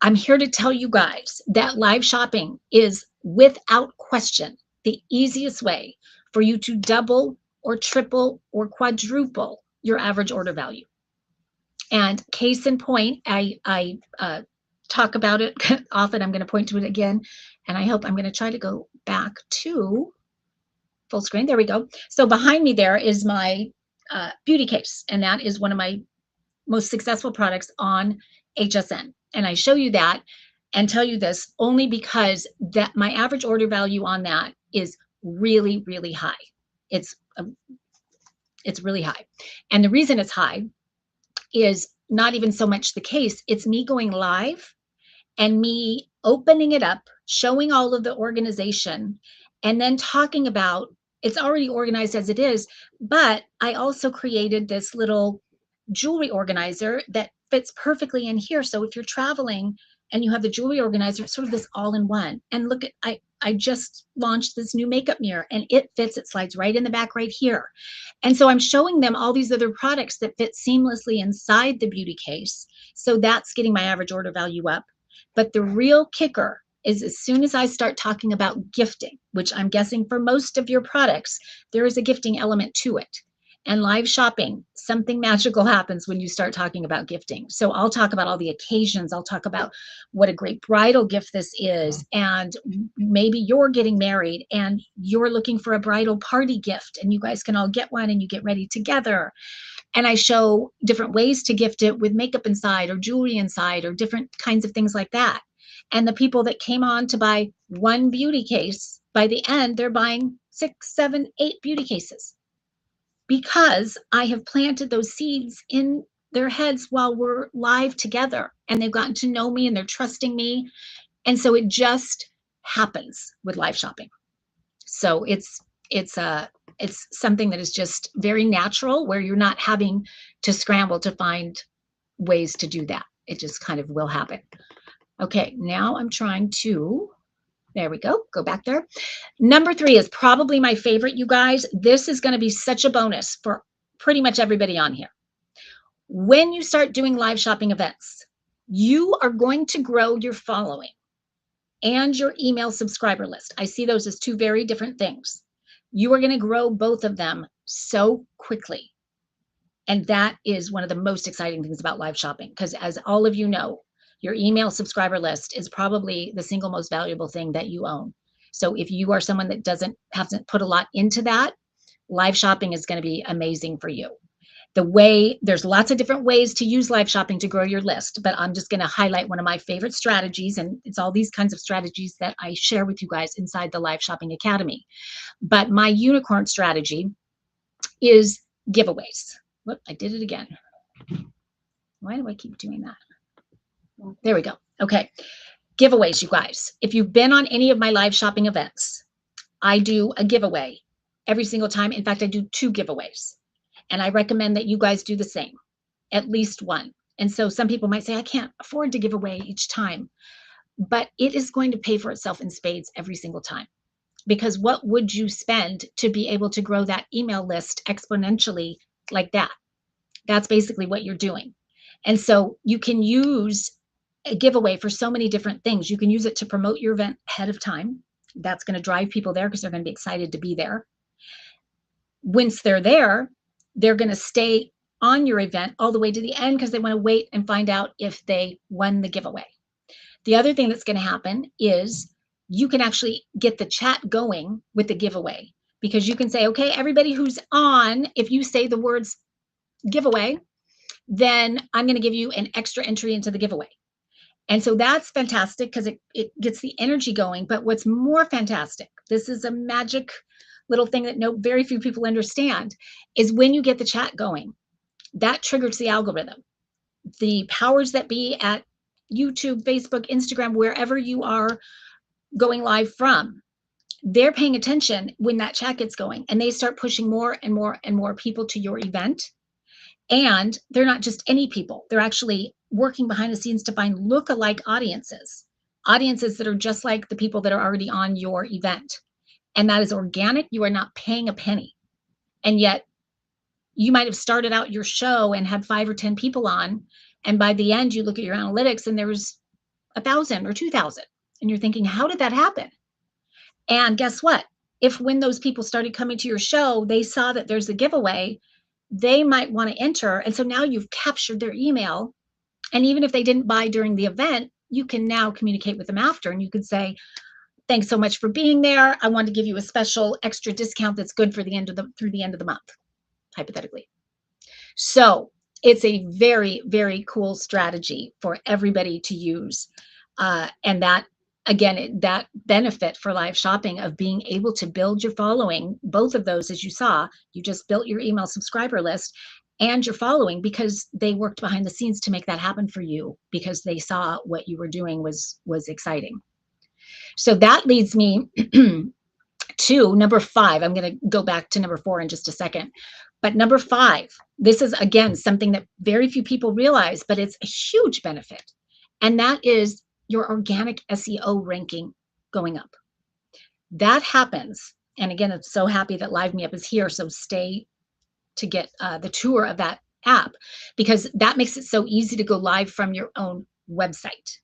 [SPEAKER 1] I'm here to tell you guys that live shopping is without question the easiest way for you to double or triple or quadruple your average order value. And case in point, I talk about it often. I'm going to point to it again, and I'm going to try to go back to full screen. There we go. So behind me there is my beauty case, and that is one of my most successful products on HSN. And I show you that and tell you this only because that my average order value on that is really, really high. It's really high. And the reason it's high is not even so much the case. It's me going live and me opening it up, showing all of the organization, and then talking about it's already organized as it is, but I also created this little jewelry organizer that fits perfectly in here. So if you're traveling and you have the jewelry organizer, it's sort of this all-in-one. And look at, I just launched this new makeup mirror, and it fits, it slides right in the back right here. And so I'm showing them all these other products that fit seamlessly inside the beauty case. So that's getting my average order value up. But the real kicker is as soon as I start talking about gifting, which I'm guessing for most of your products, there is a gifting element to it. And live shopping, something magical happens when you start talking about gifting. So I'll talk about all the occasions. I'll talk about what a great bridal gift this is. And maybe you're getting married and you're looking for a bridal party gift, and you guys can all get one and you get ready together. And I show different ways to gift it with makeup inside or jewelry inside or different kinds of things like that. And the people that came on to buy one beauty case, by the end, they're buying 6, 7, 8 beauty cases, because I have planted those seeds in their heads while we're live together, and they've gotten to know me and they're trusting me. And so it just happens with live shopping. So it's something that is just very natural, where you're not having to scramble to find ways to do that. It just kind of will happen. Okay, now I'm trying to, there we go back there. Number 3 is probably my favorite, you guys. This is going to be such a bonus for pretty much everybody on here. When you start doing live shopping events, you are going to grow your following and your email subscriber list. I see those as 2 very different things. You are going to grow both of them so quickly. And that is one of the most exciting things about live shopping, because as all of you know, your email subscriber list is probably the single most valuable thing that you own. So if you are someone that hasn't put a lot into that, live shopping is going to be amazing for you. There's lots of different ways to use live shopping to grow your list, but I'm just going to highlight one of my favorite strategies, and it's all these kinds of strategies that I share with you guys inside the Live Shopping Academy. But my unicorn strategy is giveaways. Whoop, I did it again. Why do I keep doing that? There we go. Okay. Giveaways, you guys. If you've been on any of my live shopping events, I do a giveaway every single time. In fact, I do 2 giveaways. And I recommend that you guys do the same, at least one. And so some people might say, I can't afford to give away each time. But it is going to pay for itself in spades every single time. Because what would you spend to be able to grow that email list exponentially like that? That's basically what you're doing. And so you can use a giveaway for so many different things. You can use it to promote your event ahead of time. That's going to drive people there because they're going to be excited to be there. Once they're there, they're going to stay on your event all the way to the end because they want to wait and find out if they won the giveaway. The other thing that's going to happen is you can actually get the chat going with the giveaway, because you can say, okay, everybody who's on, if you say the words giveaway, then I'm going to give you an extra entry into the giveaway. And so that's fantastic because it gets the energy going. But what's more fantastic, this is a magic little thing that very few people understand, is when you get the chat going, that triggers the algorithm. The powers that be at YouTube, Facebook, Instagram, wherever you are going live from, they're paying attention when that chat gets going, and they start pushing more and more and more people to your event. And they're not just any people. They're actually working behind the scenes to find look-alike audiences that are just like the people that are already on your event. And that is organic. You are not paying a penny. And yet you might have started out your show and had 5 or 10 people on. And by the end, you look at your analytics and there was 1,000 or 2,000. And you're thinking, how did that happen? And guess what? If when those people started coming to your show, they saw that there's a giveaway, they might want to enter. And so now you've captured their email. And even if they didn't buy during the event, you can now communicate with them after. And you could say, thanks so much for being there. I want to give you a special extra discount that's good for through the end of the month, hypothetically. So it's a very, very cool strategy for everybody to use. And that, again, that benefit for live shopping of being able to build your following, both of those, as you saw, you just built your email subscriber list and your following because they worked behind the scenes to make that happen for you, because they saw what you were doing was exciting. So that leads me to number 5. I'm going to go back to number 4 in just a second. But number 5, this is, again, something that very few people realize, but it's a huge benefit. And that is your organic SEO ranking going up. That happens. And again, I'm so happy that Live Me Up is here. So stay to get the tour of that app, because that makes it so easy to go live from your own website.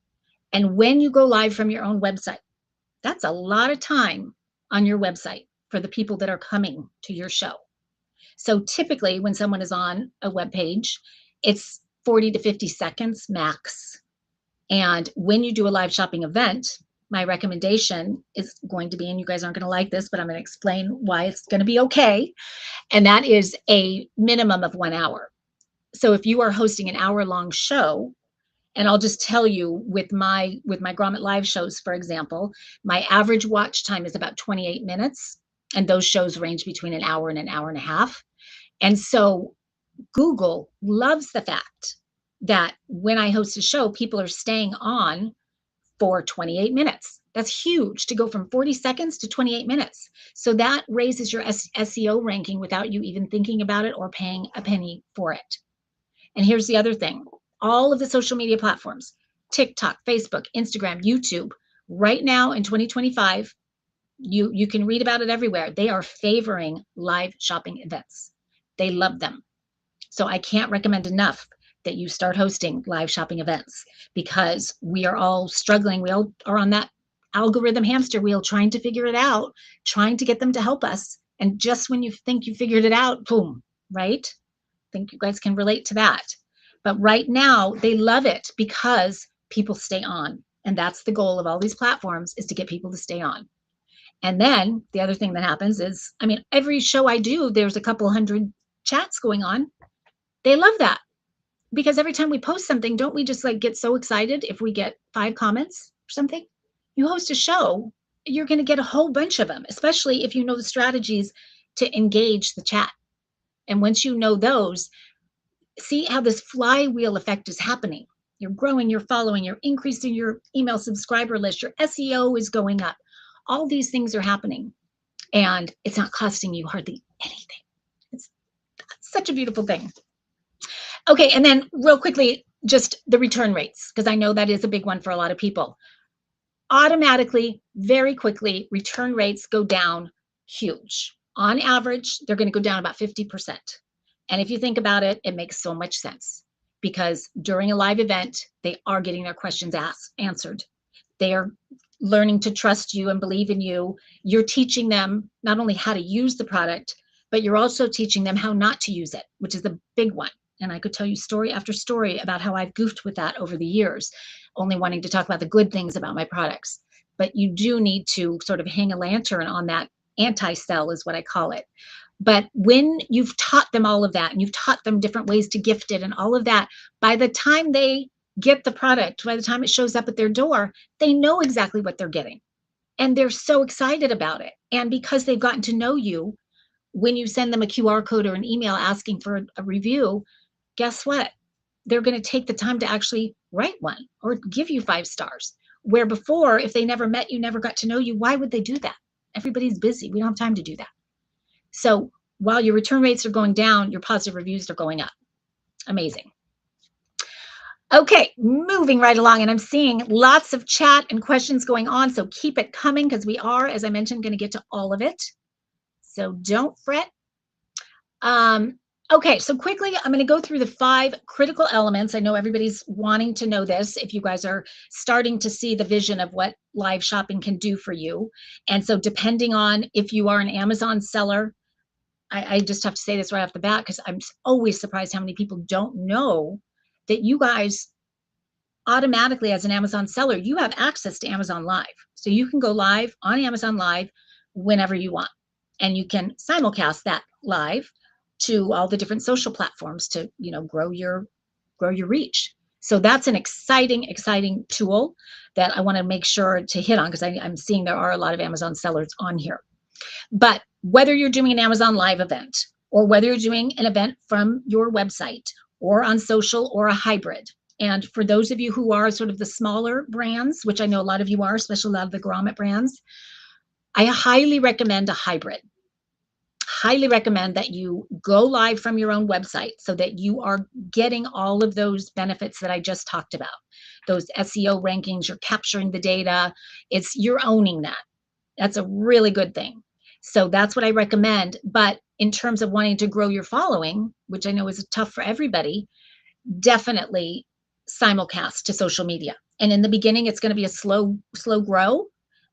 [SPEAKER 1] And when you go live from your own website, that's a lot of time on your website for the people that are coming to your show. So typically when someone is on a web page, it's 40 to 50 seconds max. And when you do a live shopping event, my recommendation is going to be, and you guys aren't going to like this, but I'm going to explain why it's going to be okay. And that is a minimum of 1 hour. So if you are hosting an hour-long show, and I'll just tell you with my Grommet live shows, for example, my average watch time is about 28 minutes. And those shows range between an hour and an hour and a half. And so Google loves the fact that when I host a show, people are staying on for 28 minutes. That's huge to go from 40 seconds to 28 minutes. So that raises your SEO ranking without you even thinking about it or paying a penny for it. And here's the other thing. All of the social media platforms, TikTok, Facebook, Instagram, YouTube, right now in 2025, you can read about it everywhere. They are favoring live shopping events. They love them. So I can't recommend enough that you start hosting live shopping events, because we are all struggling. We all are on that algorithm hamster wheel trying to figure it out, trying to get them to help us. And just when you think you figured it out, boom, right? I think you guys can relate to that. But right now they love it because people stay on. And that's the goal of all these platforms, is to get people to stay on. And then the other thing that happens is, I mean, every show I do, there's a couple hundred chats going on. They love that, because every time we post something, don't we just like get so excited if we get 5 comments or something? You host a show, you're going to get a whole bunch of them, especially if you know the strategies to engage the chat. And once you know those, see how this flywheel effect is happening. You're growing, you're following, you're increasing your email subscriber list, your SEO is going up. All these things are happening, and it's not costing you hardly anything. It's such a beautiful thing. Okay, and then real quickly, just the return rates, because I know that is a big one for a lot of people. Automatically, very quickly, return rates go down huge. On average, they're going to go down about 50%. And if you think about it, it makes so much sense, because during a live event, they are getting their questions answered. They are learning to trust you and believe in you. You're teaching them not only how to use the product, but you're also teaching them how not to use it, which is the big one. And I could tell you story after story about how I've goofed with that over the years, only wanting to talk about the good things about my products. But you do need to sort of hang a lantern on that anti-sell, is what I call it. But when you've taught them all of that, and you've taught them different ways to gift it and all of that, by the time they get the product, by the time it shows up at their door, they know exactly what they're getting. And they're so excited about it. And because they've gotten to know you, when you send them a QR code or an email asking for a review, guess what? They're going to take the time to actually write one or give you 5 stars. Where before, if they never met you, never got to know you, why would they do that? Everybody's busy. We don't have time to do that. So while your return rates are going down, your positive reviews are going up. Amazing. Okay, moving right along, and I'm seeing lots of chat and questions going on, so keep it coming, because we are, as I mentioned, going to get to all of it. So don't fret. Okay, so quickly, I'm going to go through the 5 critical elements. I know everybody's wanting to know this if you guys are starting to see the vision of what live shopping can do for you. And so depending on if you are an Amazon seller, I just have to say this right off the bat, because I'm always surprised how many people don't know that you guys automatically, as an Amazon seller, you have access to Amazon Live. So you can go live on Amazon Live whenever you want. And you can simulcast that live to all the different social platforms to, grow your reach. So that's an exciting tool that I want to make sure to hit on, because I'm seeing there are a lot of Amazon sellers on here. But whether you're doing an Amazon Live event, or whether you're doing an event from your website or on social, or a hybrid. And for those of you who are sort of the smaller brands, which I know a lot of you are, especially a lot of the grommet brands, I highly recommend a hybrid. Highly recommend that you go live from your own website, so that you are getting all of those benefits that I just talked about. Those SEO rankings, you're capturing the data, you're owning that. That's a really good thing. So that's what I recommend. But in terms of wanting to grow your following, which I know is tough for everybody, definitely simulcast to social media. And in the beginning, it's going to be a slow grow,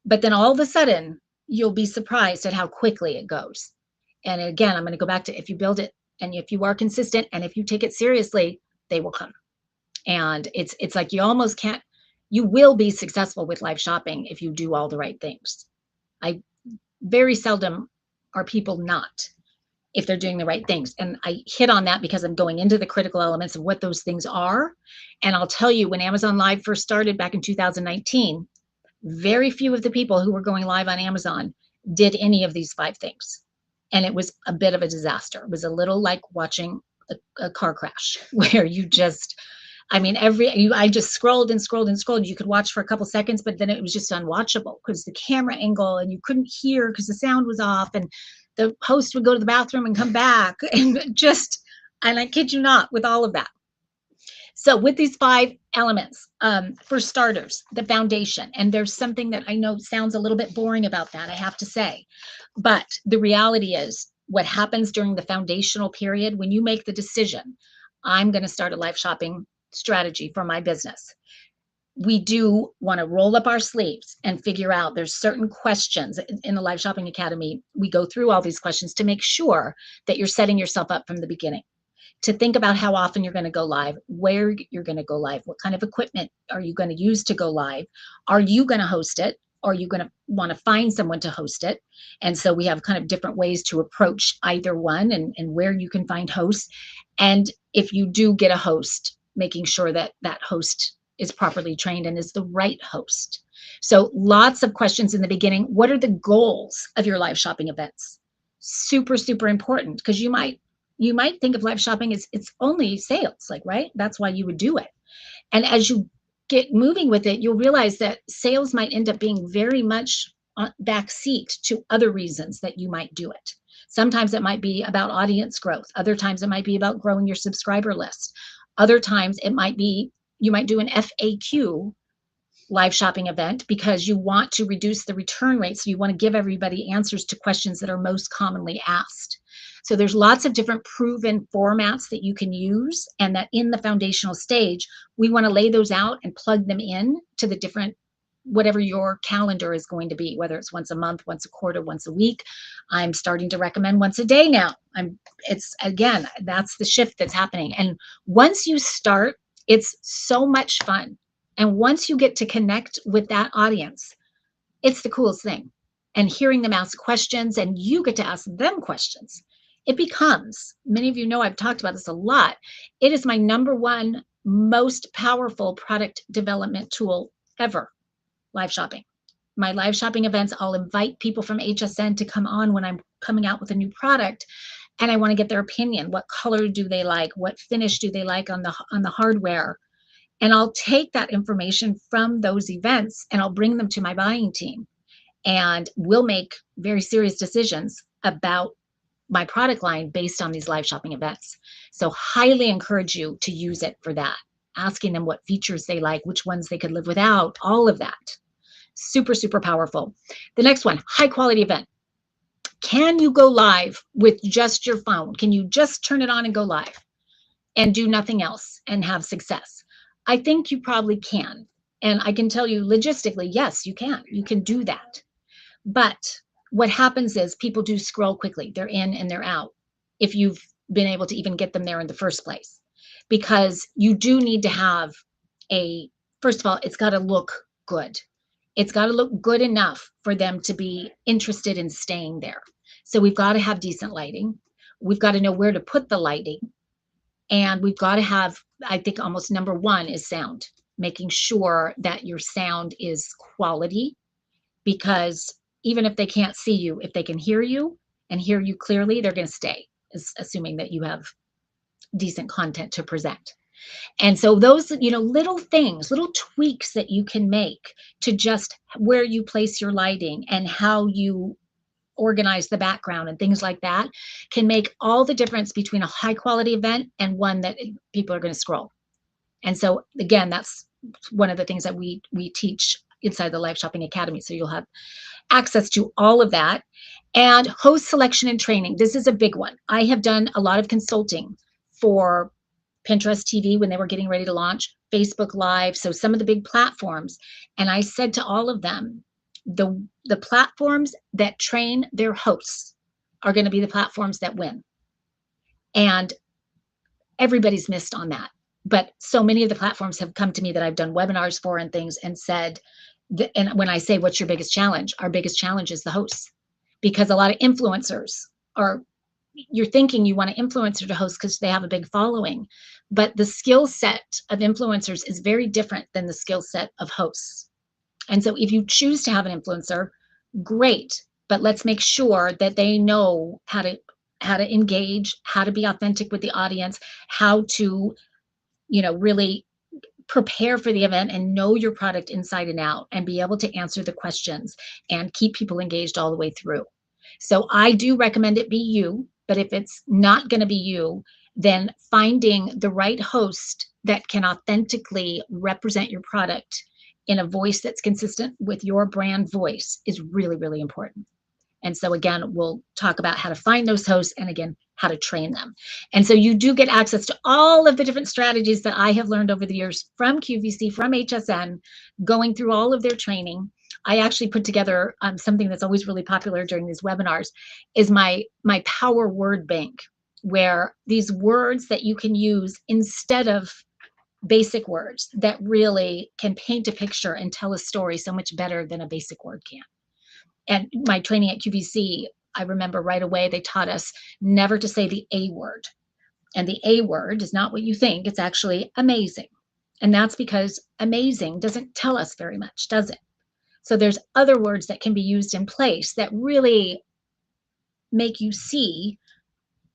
[SPEAKER 1] but then all of a sudden, you'll be surprised at how quickly it goes. And again, I'm going to go back to, if you build it, and if you are consistent, and if you take it seriously, they will come. And it's like you almost can't, you will be successful with live shopping if you do all the right things. I very seldom are people not, if they're doing the right things. And I hit on that because I'm going into the critical elements of what those things are. And I'll tell you, when Amazon Live first started back in 2019, very few of the people who were going live on Amazon did any of these 5 things. And it was a bit of a disaster. It was a little like watching a car crash, where you just, I just scrolled and scrolled and scrolled. You could watch for a couple seconds, but then it was just unwatchable because the camera angle, and you couldn't hear because the sound was off, and the host would go to the bathroom and come back, and I kid you not, with all of that. So with these 5 elements, for starters, the foundation, and there's something that I know sounds a little bit boring about that, I have to say, but the reality is what happens during the foundational period, when you make the decision, I'm going to start a live shopping strategy for my business. We do want to roll up our sleeves and figure out, there's certain questions in the Live Shopping Academy. We go through all these questions to make sure that you're setting yourself up from the beginning, to think about how often you're going to go live, where you're going to go live, what kind of equipment are you going to use to go live? Are you going to host it? Or are you going to want to find someone to host it? And so we have kind of different ways to approach either one, and where you can find hosts. And if you do get a host, making sure that that host is properly trained and is the right host. So lots of questions in the beginning. What are the goals of your live shopping events? Super, super important, because you might you might think of live shopping as it's only sales, like, right? That's why you would do it. And as you get moving with it, you'll realize that sales might end up being very much backseat to other reasons that you might do it. Sometimes it might be about audience growth. Other times it might be about growing your subscriber list. Other times it might be you might do an FAQ live shopping event because you want to reduce the return rate. So you want to give everybody answers to questions that are most commonly asked. So there's lots of different proven formats that you can use, and that in the foundational stage, we want to lay those out and plug them in to the different, whatever your calendar is going to be, whether it's once a month, once a quarter, once a week. I'm starting to recommend once a day now. It's again, that's the shift that's happening. And once you start, it's so much fun. And once you get to connect with that audience, it's the coolest thing. And hearing them ask questions, and you get to ask them questions. It becomes, many of you know I've talked about this a lot, it is my number one most powerful product development tool ever, live shopping. My live shopping events, I'll invite people from HSN to come on when I'm coming out with a new product, and I want to get their opinion. What color do they like? What finish do they like on the hardware? And I'll take that information from those events and I'll bring them to my buying team. And we'll make very serious decisions about my product line based on these live shopping events. So highly encourage you to use it for that. Asking them what features they like, which ones they could live without, all of that. Super, super powerful. The next one, high quality event. Can you go live with just your phone? Can you just turn it on and go live and do nothing else and have success? I think you probably can. And I can tell you logistically, yes, you can. You can do that. But what happens is people do scroll quickly. They're in and they're out if you've been able to even get them there in the first place. Because you do need to have first of all, it's got to look good. It's got to look good enough for them to be interested in staying there. So we've got to have decent lighting. We've got to know where to put the lighting. And we've got to have, I think almost number one is sound, making sure that your sound is quality, because even if they can't see you, if they can hear you and hear you clearly, they're going to stay, assuming that you have decent content to present. And so those, little things, little tweaks that you can make to just where you place your lighting and how you organize the background and things like that can make all the difference between a high quality event and one that people are going to scroll. And so again, that's one of the things that we teach inside the Live Shopping Academy. So you'll have access to all of that. And host selection and training. This is a big one. I have done a lot of consulting for Pinterest TV when they were getting ready to launch, Facebook Live, so some of the big platforms. And I said to all of them, the platforms that train their hosts are going to be the platforms that win. And everybody's missed on that. But so many of the platforms have come to me that I've done webinars for and things and said, and when I say, what's your biggest challenge? Our biggest challenge is the hosts, because a lot of influencers you're thinking you want an influencer to host because they have a big following, but the skill set of influencers is very different than the skill set of hosts. And so if you choose to have an influencer, great, but let's make sure that they know how to engage, how to be authentic with the audience, how to, really prepare for the event and know your product inside and out and be able to answer the questions and keep people engaged all the way through. So I do recommend it be you, but if it's not going to be you, then finding the right host that can authentically represent your product in a voice that's consistent with your brand voice is really, really important. And so again, we'll talk about how to find those hosts and again, how to train them. And so you do get access to all of the different strategies that I have learned over the years from QVC, from HSN, going through all of their training. I actually put together something that's always really popular during these webinars is my power word bank, where these words that you can use instead of basic words that really can paint a picture and tell a story so much better than a basic word can. And my training at QVC, I remember right away, they taught us never to say the A word. And the A word is not what you think. It's actually amazing. And that's because amazing doesn't tell us very much, does it? So there's other words that can be used in place that really make you see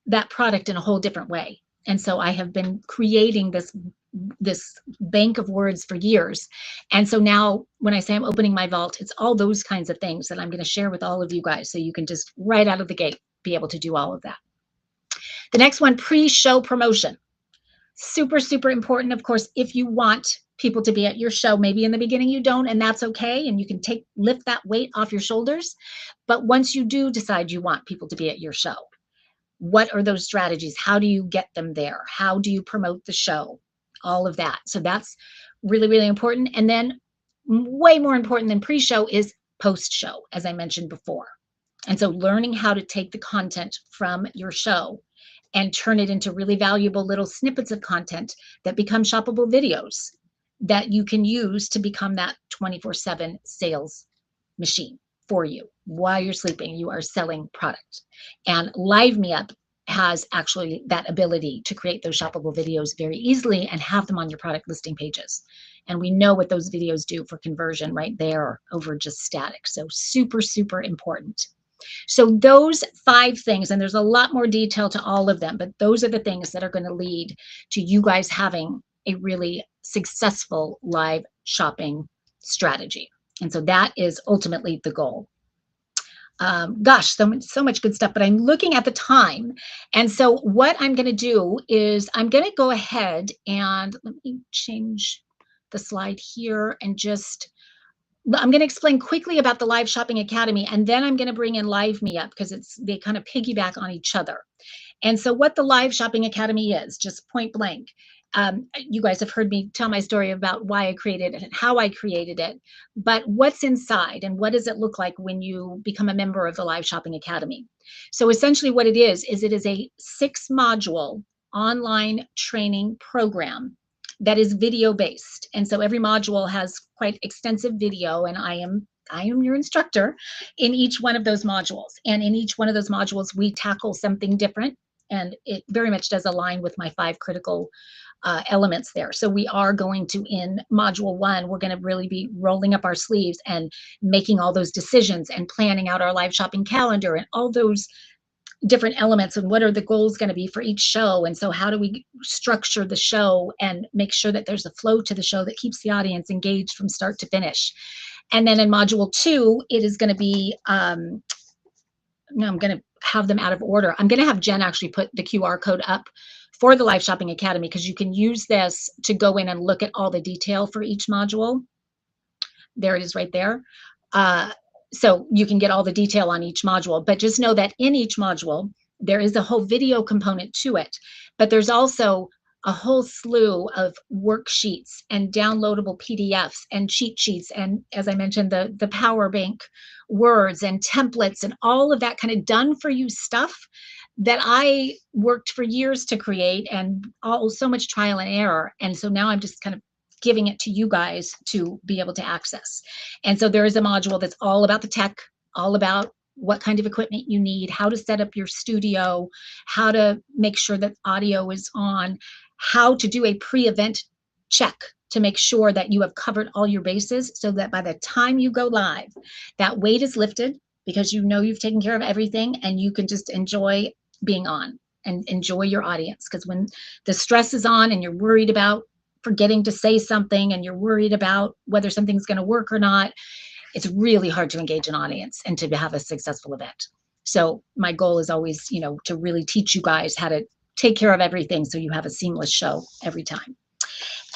[SPEAKER 1] that product in a whole different way. And so I have been creating this bank of words for years. And so now when I say I'm opening my vault, it's all those kinds of things that I'm going to share with all of you guys, so you can just right out of the gate be able to do all of that. The next one, pre-show promotion. Super, super important. Of course, if you want people to be at your show, maybe in the beginning you don't, and that's okay. And you can lift that weight off your shoulders. But once you do decide you want people to be at your show, what are those strategies? How do you get them there? How do you promote the show? All of that. So that's really, really important. And then way more important than pre-show is post-show, as I mentioned before. And so learning how to take the content from your show and turn it into really valuable little snippets of content that become shoppable videos that you can use to become that 24/7 sales machine for you. While you're sleeping, you are selling product. And Live Me Up has actually that ability to create those shoppable videos very easily and have them on your product listing pages. And we know what those videos do for conversion right there over just static. So super, super important. So those 5 things, and there's a lot more detail to all of them, but those are the things that are going to lead to you guys having a really successful live shopping strategy. And so that is ultimately the goal. Gosh, so much good stuff, but I'm looking at the time. And so what I'm going to do is I'm going to go ahead and let me change the slide here and I'm going to explain quickly about the Live Shopping Academy, and then I'm going to bring in Live Me Up because they kind of piggyback on each other. And so what the Live Shopping Academy is, just point blank. You guys have heard me tell my story about why I created it and how I created it, but what's inside and what does it look like when you become a member of the Live Shopping Academy? So essentially what it is it is a 6-module online training program that is video based. And so every module has quite extensive video, and I am your instructor in each one of those modules. And in each one of those modules, we tackle something different. And it very much does align with my 5 critical elements there. So we are going to, in module 1, we're going to really be rolling up our sleeves and making all those decisions and planning out our live shopping calendar and all those different elements, and what are the goals going to be for each show. And so how do we structure the show and make sure that there's a flow to the show that keeps the audience engaged from start to finish. And then in module 2, it is going to be, no, I'm going to have them out of order. I'm going to have Jen actually put the QR code up for the Live Shopping Academy, because you can use this to go in and look at all the detail for each module. There it is right there. So you can get all the detail on each module, but just know that in each module, there is a whole video component to it, but there's also a whole slew of worksheets and downloadable PDFs and cheat sheets. And as I mentioned, the power bank words and templates and all of that kind of done for you stuff that I worked for years to create, and so much trial and error. And so now I'm just kind of giving it to you guys to be able to access. And so there is a module that's all about the tech, all about what kind of equipment you need, how to set up your studio, how to make sure that audio is on, how to do a pre-event check to make sure that you have covered all your bases, so that by the time you go live, that weight is lifted because you know you've taken care of everything and you can just enjoy being on and enjoy your audience. Because when the stress is on and you're worried about forgetting to say something and you're worried about whether something's going to work or not, it's really hard to engage an audience and to have a successful event. So my goal is always, to really teach you guys how to take care of everything so you have a seamless show every time.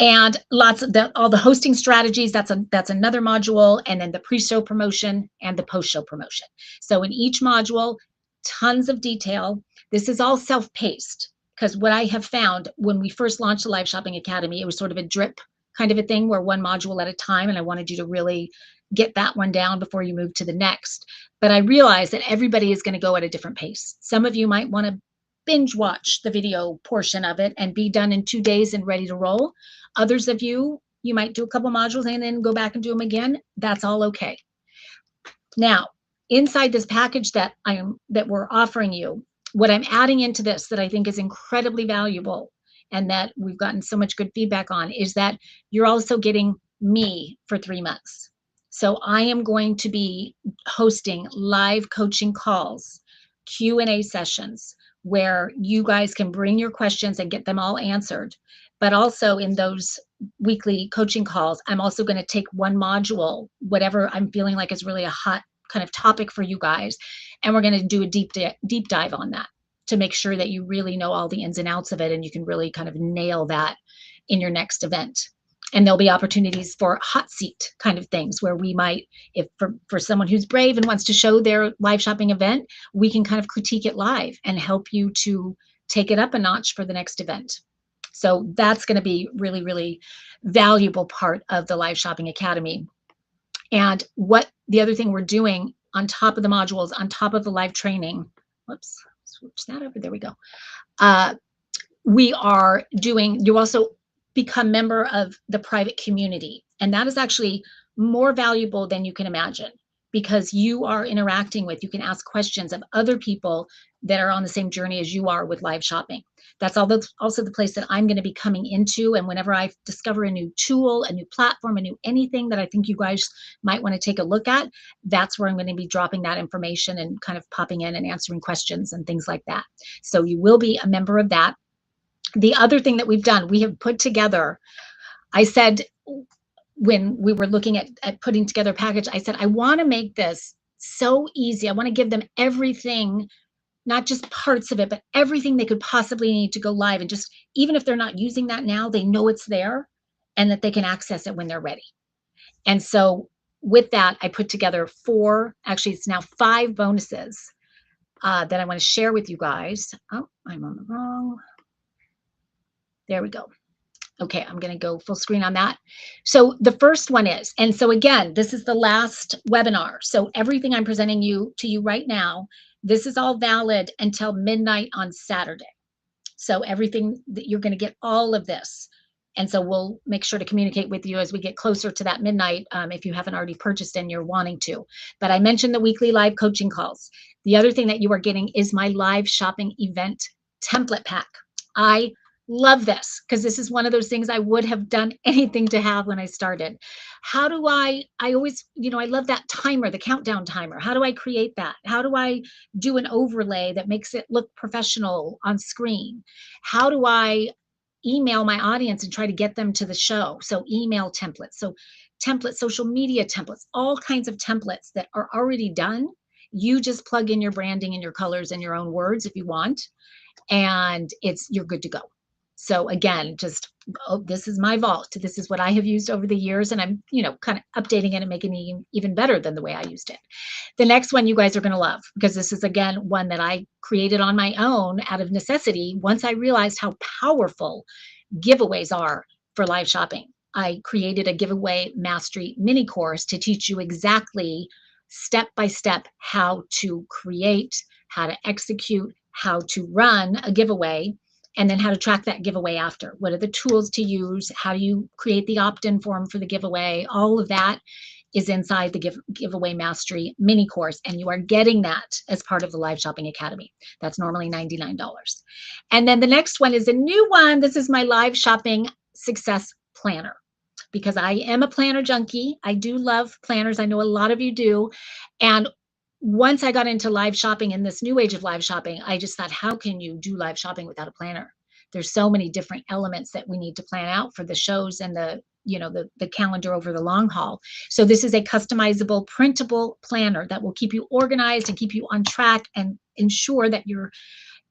[SPEAKER 1] And lots of all the hosting strategies, that's another module, and then the pre-show promotion and the post-show promotion. So in each module, tons of detail. This is all self-paced, because what I have found when we first launched the Live Shopping Academy, it was sort of a drip kind of a thing, where one module at a time, and I wanted you to really get that one down before you move to the next. But I realized that everybody is going to go at a different pace. Some of you might want to binge watch the video portion of it and be done in 2 days and ready to roll. Others of you might do a couple modules and then go back and do them again. That's all okay. Now, inside this package that we're offering you, what I'm adding into this that I think is incredibly valuable and that we've gotten so much good feedback on is that you're also getting me for 3 months. So I am going to be hosting live coaching calls, Q&A sessions where you guys can bring your questions and get them all answered. But also in those weekly coaching calls, I'm also going to take one module, whatever I'm feeling like is really a hot kind of topic for you guys, and we're going to do a deep dive on that to make sure that you really know all the ins and outs of it, and you can really kind of nail that in your next event. And there'll be opportunities for hot seat kind of things where we might, if for someone who's brave and wants to show their live shopping event, we can kind of critique it live and help you to take it up a notch for the next event. So that's going to be really, really valuable part of the Live Shopping Academy. And what the other thing we're doing on top of the modules, on top of the live training, whoops, switch that over, there we go. We are doing, you also become member of the private community. And that is actually more valuable than you can imagine, because you are interacting with, you can ask questions of other people that are on the same journey as you are with live shopping. That's also the place that I'm going to be coming into. And whenever I discover a new tool, a new platform, a new anything that I think you guys might want to take a look at, that's where I'm going to be dropping that information and kind of popping in and answering questions and things like that. So you will be a member of that. The other thing that we've done, we have put together, I said, when we were looking at putting together a package, I said, I want to make this so easy. I want to give them everything, not just parts of it, but everything they could possibly need to go live. And just, even if they're not using that now, they know it's there and that they can access it when they're ready. And so with that, I put together actually it's now 5 bonuses that I want to share with you guys. Oh, I'm on the wrong. There we go. Okay, I'm going to go full screen on that. So the first one is, and so again, this is the last webinar. So everything I'm presenting to you right now, this is all valid until midnight on Saturday. So everything that you're going to get all of this. And so we'll make sure to communicate with you as we get closer to that midnight, if you haven't already purchased and you're wanting to. But I mentioned the weekly live coaching calls. The other thing that you are getting is my live shopping event template pack. I love this because this is one of those things I would have done anything to have when I started. How do I always, I love that timer, the countdown timer. How do I create that? How do I do an overlay that makes it look professional on screen? How do I email my audience and try to get them to the show? So email templates, so templates, social media templates, all kinds of templates that are already done. You just plug in your branding and your colors and your own words if you want, and you're good to go. So again, this is my vault. This is what I have used over the years, and I'm, kind of updating it and making it even better than the way I used it. The next one you guys are going to love, because this is, again, one that I created on my own out of necessity. Once I realized how powerful giveaways are for live shopping, I created a giveaway mastery mini course to teach you exactly step by step how to create, how to execute, how to run a giveaway, and then how to track that giveaway after. What are the tools to use? How do you create the opt-in form for the giveaway? All of that is inside the giveaway mastery mini course, and you are getting that as part of the Live Shopping Academy. That's normally $99. And then the next one is a new one. This is my Live Shopping Success Planner, because I am a planner junkie. I do love planners. I know a lot of you do. And once I got into live shopping in this new age of live shopping, I just thought, how can you do live shopping without a planner? There's so many different elements that we need to plan out for the shows and the calendar over the long haul. So this is a customizable, printable planner that will keep you organized and keep you on track and ensure that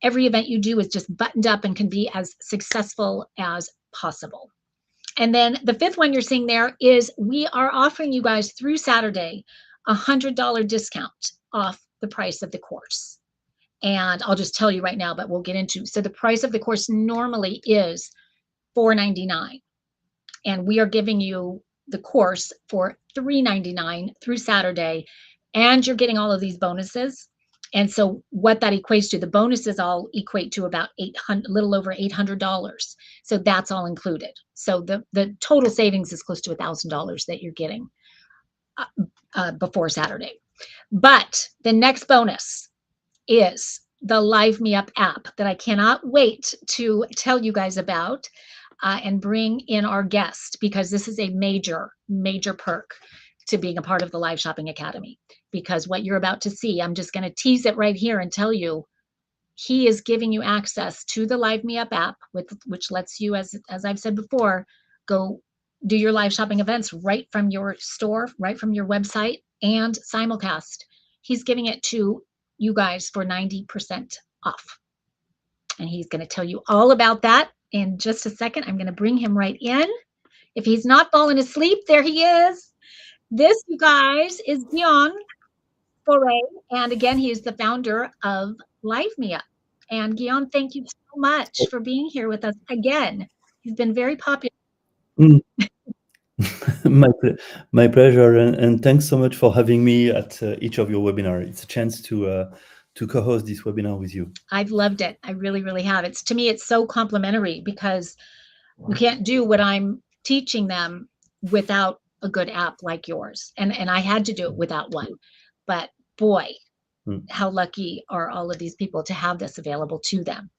[SPEAKER 1] every event you do is just buttoned up and can be as successful as possible. And then the 5th one you're seeing there is we are offering you guys through Saturday $100 discount off the price of the course. And I'll just tell you right now, but we'll get into. So the price of the course normally is $4.99. And we are giving you the course for $3.99 through Saturday. And you're getting all of these bonuses. And so what that equates to, the bonuses all equate to about a little over $800. So that's all included. So the total savings is close to $1,000 that you're getting before Saturday. But the next bonus is the Live Me Up app that I cannot wait to tell you guys about and bring in our guest, because this is a major, major perk to being a part of the Live Shopping Academy. Because what you're about to see, I'm just going to tease it right here and tell you, he is giving you access to the Live Me Up app, which lets you, as I've said before, go do your live shopping events right from your store, right from your website, and simulcast. He's giving it to you guys for 90% off. And he's going to tell you all about that in just a second. I'm going to bring him right in. If he's not fallen asleep, there he is. This, you guys, is Dion Foray. And again, he is the founder of Live Me Up. And Guillaume, thank you so much for being here with us again. You've been very popular.
[SPEAKER 3] Mm. My pleasure, and thanks so much for having me at each of your webinars. It's a chance to co-host this webinar with you.
[SPEAKER 1] I've loved it. I really, really have. To me, it's so complimentary because you can't do what I'm teaching them without a good app like yours. And I had to do it without one. But boy, how lucky are all of these people to have this available to them.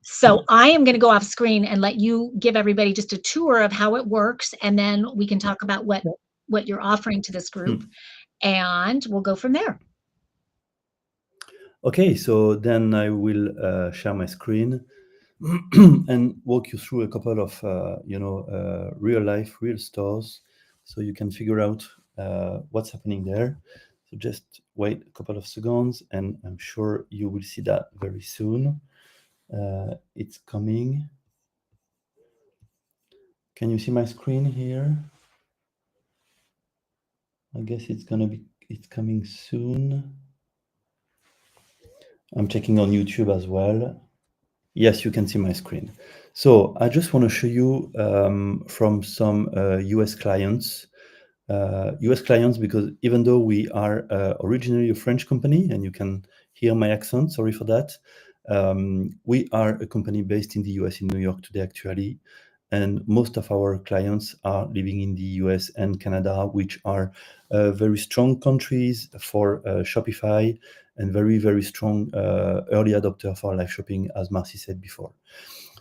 [SPEAKER 1] So I am going to go off screen and let you give everybody just a tour of how it works, and then we can talk about what you're offering to this group, and we'll go from there.
[SPEAKER 3] Okay, so then I will share my screen and walk you through a couple of real life, real stores, so you can figure out what's happening there. So just wait a couple of seconds, and I'm sure you will see that very soon. It's coming. Can you see my screen here? I guess it's coming soon. I'm checking on YouTube as well. Yes, you can see my screen. So I just want to show you from some US clients. Because even though we are originally a French company, and you can hear my accent, sorry for that, we are a company based in the US, in New York today, actually. And most of our clients are living in the US and Canada, which are very strong countries for Shopify, and very, very strong early adopter for live shopping, as Marcy said before.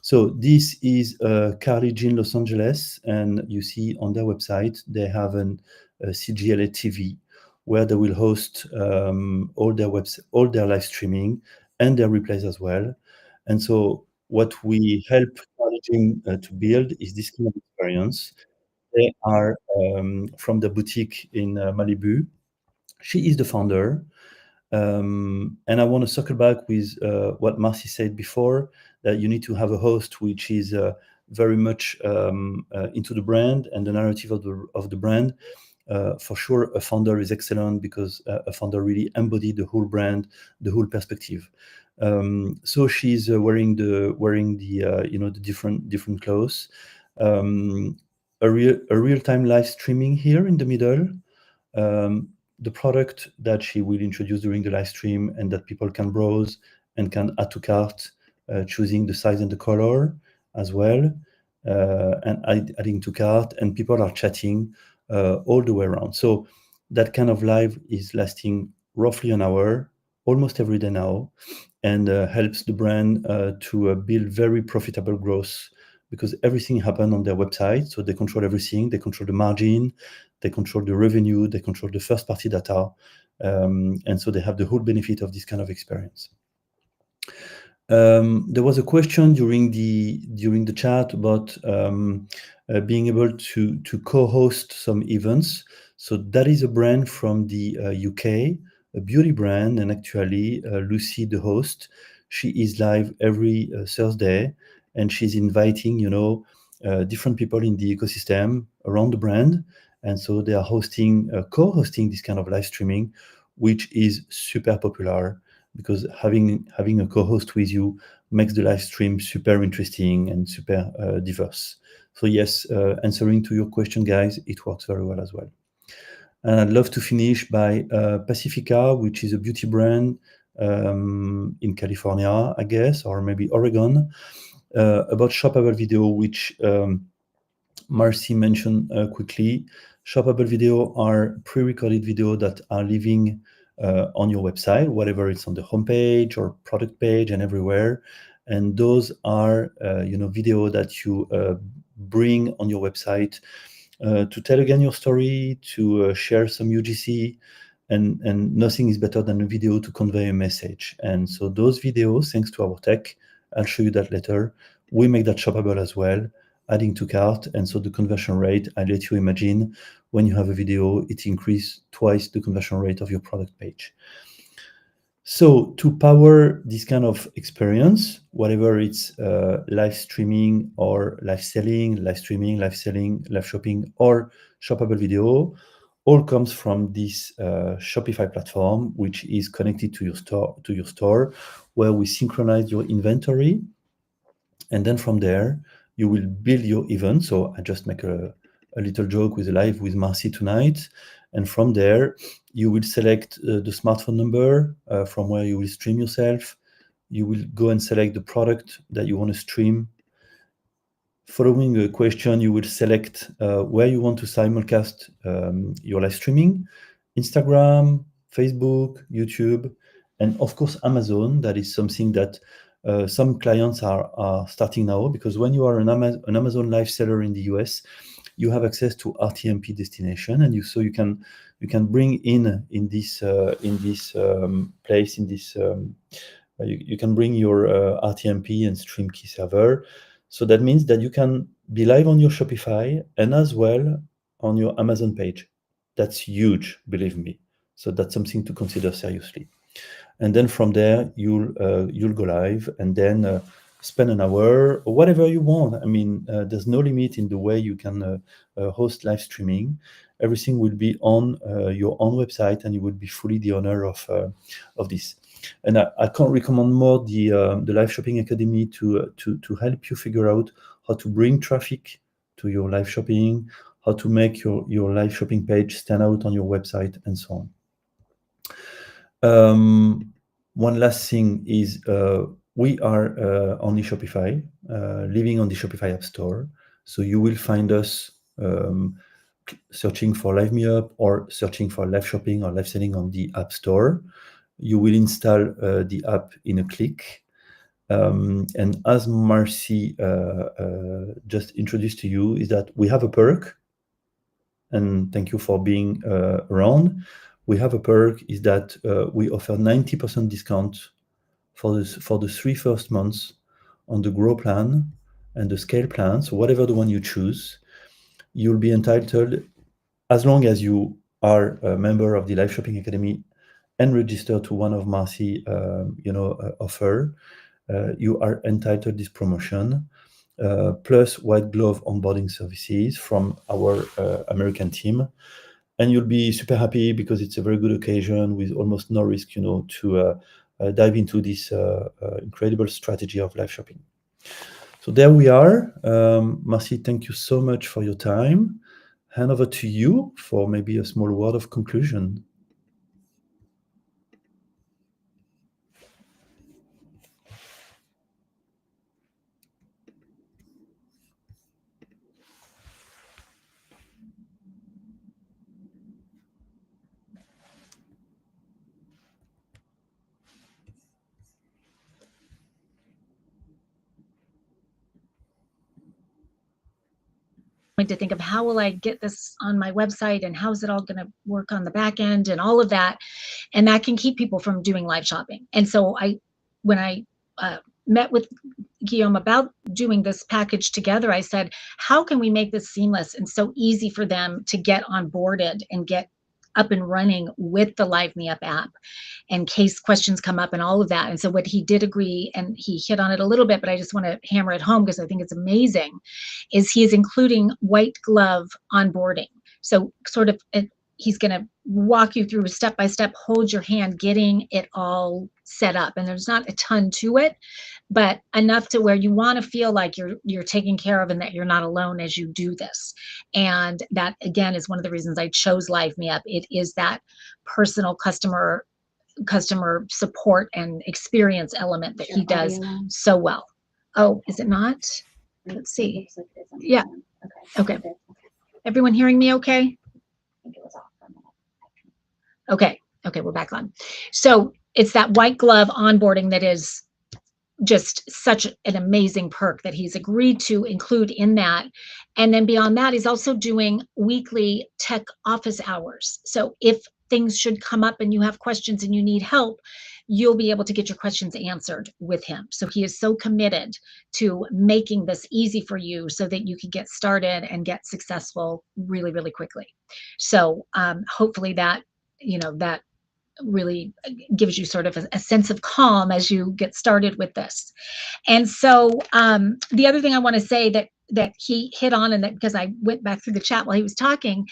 [SPEAKER 3] So this is Carly in Los Angeles, and you see on their website they have a CGLA TV where they will host all their live streaming and their replays as well. And so what we help Carly to build is this kind of experience. They are from the boutique in Malibu. She is the founder. And I want to circle back with what Marcy said before, that you need to have a host which is very much into the brand and the narrative of the brand. For sure, a founder is excellent because a founder really embodied the whole brand, the whole perspective. So she's wearing the different clothes. A real-time live streaming here in the middle. The product that she will introduce during the live stream, and that people can browse and can add to cart, choosing the size and the color as well, and adding to cart, and people are chatting all the way around. So that kind of live is lasting roughly an hour, almost every day now, and helps the brand to build very profitable growth, because everything happens on their website. So they control everything. They control the margin, they control the revenue, they control the first-party data, and so they have the whole benefit of this kind of experience. There was a question during the chat about being able to co-host some events. So that is a brand from the UK, a beauty brand, and actually Lucy, the host, she is live every Thursday, and she's inviting different people in the ecosystem around the brand. And so they are co-hosting this kind of live streaming, which is super popular, because having a co-host with you makes the live stream super interesting and super diverse. So yes, answering to your question, guys, it works very well as well. And I'd love to finish by Pacifica, which is a beauty brand in California, I guess, or maybe Oregon, about shoppable video, which Marcy mentioned quickly. Shoppable video are pre-recorded video that are living on your website, whatever it's on the homepage or product page and everywhere. And those are video that you bring on your website to tell again your story, to share some UGC, and nothing is better than a video to convey a message. And so those videos, thanks to our tech, I'll show you that later, we make that shoppable as well, adding to cart. And so the conversion rate, I let you imagine, when you have a video, it increases twice the conversion rate of your product page. So to power this kind of experience, whatever it's live streaming or live selling, live streaming, live selling, live shopping, or shoppable video, all comes from this Shopify platform, which is connected to your store, where we synchronize your inventory, and then from there you will build your event. So I just make a little joke with a live with Marcy tonight, and from there you will select the smartphone number from where you will stream yourself. You will go and select the product that you want to stream. Following a question, you will select where you want to simulcast your live streaming: Instagram, Facebook, YouTube, and of course Amazon. That is something that some clients are starting now, because when you are an Amazon live seller in the US, you have access to RTMP destination, and so you can bring in this place in this you can bring your RTMP and stream key server. So that means that you can be live on your Shopify and as well on your Amazon page. That's huge, believe me. So that's something to consider seriously. And then from there, you'll go live, and then spend an hour or whatever you want. I mean, there's no limit in the way you can host live streaming. Everything will be on your own website, and you will be fully the owner of this. And I can't recommend more the Live Shopping Academy to help you figure out how to bring traffic to your live shopping, how to make your live shopping page stand out on your website, and so on. One last thing is we are on the Shopify, living on the Shopify App Store. So you will find us searching for Live Me Up or searching for live shopping or live selling on the App Store. You will install the app in a click. And as Marcy just introduced to you, is that we have a perk, and thank you for being around. We have a perk is that we offer 90% discount for the 3 first months on the Grow plan and the Scale plan. So whatever the one you choose, you'll be entitled, as long as you are a member of the Live Shopping Academy and register to one of Marcy offer, you are entitled this promotion, plus white glove onboarding services from our American team. And you'll be super happy because it's a very good occasion with almost no risk, to dive into this incredible strategy of live shopping. So there we are. Marcy, thank you so much for your time. Hand over to you for maybe a small word of conclusion.
[SPEAKER 1] To think of how will I get this on my website, and how is it all going to work on the back end, and all of that, and that can keep people from doing live shopping. And so when I met with Guillaume about doing this package together, I said, how can we make this seamless and so easy for them to get onboarded and get up and running with the Live Me Up app, in case questions come up and all of that. And so what he did agree, and he hit on it a little bit, but I just want to hammer it home because I think it's amazing, is he is including white glove onboarding. So sort of he's going to walk you through step by step, hold your hand, getting it all set up. And there's not a ton to it, but enough to where you want to feel like you're taken care of and that you're not alone as you do this. And that, again, is one of the reasons I chose Live Me Up. It is that personal customer support and experience element that he does so well. Oh, is it not? Let's see. Yeah. Okay. Everyone hearing me okay?
[SPEAKER 2] I think it was off for a minute.
[SPEAKER 1] Okay, we're back on. So it's that white glove onboarding that is just such an amazing perk that he's agreed to include in that. And then beyond that, he's also doing weekly tech office hours. So if things should come up and you have questions and you need help, you'll be able to get your questions answered with him. So he is so committed to making this easy for you so that you can get started and get successful really, really quickly. So hopefully that, that really gives you sort of a sense of calm as you get started with this. And so the other thing I want to say that he hit on, and that because I went back through the chat while he was talking,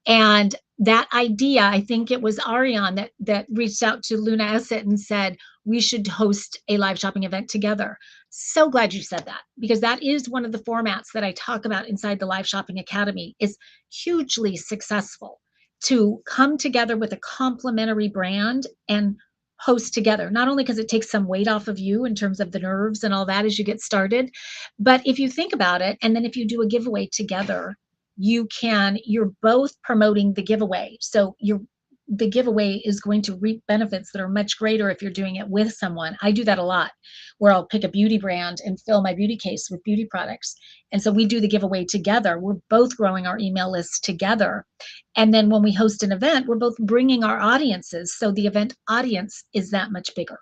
[SPEAKER 1] and that idea, I think it was Ariane that reached out to Luna Essett and said, we should host a live shopping event together. So glad you said that, because that is one of the formats that I talk about inside the Live Shopping Academy. Is hugely successful to come together with a complementary brand and host together, not only because it takes some weight off of you in terms of the nerves and all that as you get started, but if you think about it, and then if you do a giveaway together, you're both promoting the giveaway. So the giveaway is going to reap benefits that are much greater if you're doing it with someone. I do that a lot, where I'll pick a beauty brand and fill my beauty case with beauty products. And so we do the giveaway together. We're both growing our email list together. And then when we host an event, we're both bringing our audiences. So the event audience is that much bigger.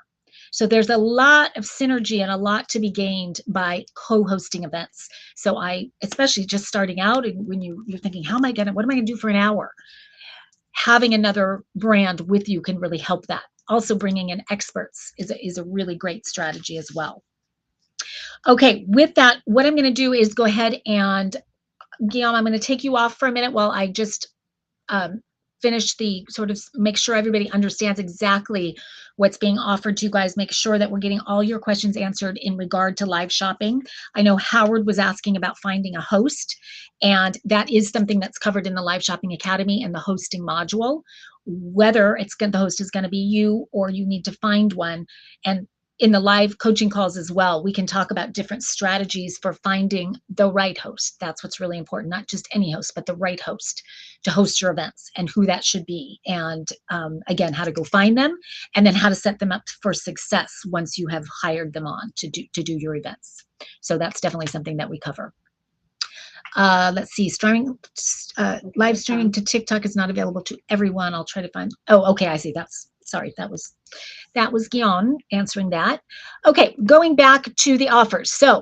[SPEAKER 1] So there's a lot of synergy and a lot to be gained by co-hosting events. So especially just starting out, and when you're thinking, what am I gonna do for an hour? Having another brand with you can really help that. Also bringing in experts is a really great strategy as well. Okay, with that, what I'm gonna do is go ahead and, Guillaume, I'm gonna take you off for a minute while I just finish the sort of make sure everybody understands exactly what's being offered to you guys, make sure that we're getting all your questions answered in regard to live shopping. I know Howard was asking about finding a host, and that is something that's covered in the Live Shopping Academy and the hosting module, whether the host is going to be you or you need to find one. And in the live coaching calls as well, we can talk about different strategies for finding the right host. That's what's really important, not just any host, but the right host to host your events and who that should be. And again, how to go find them, and then how to set them up for success once you have hired them on to do your events. So that's definitely something that we cover. Let's see, live streaming to TikTok is not available to everyone. I'll try to find, okay, I see. Sorry, that was Guillaume answering that. Okay, going back to the offers. So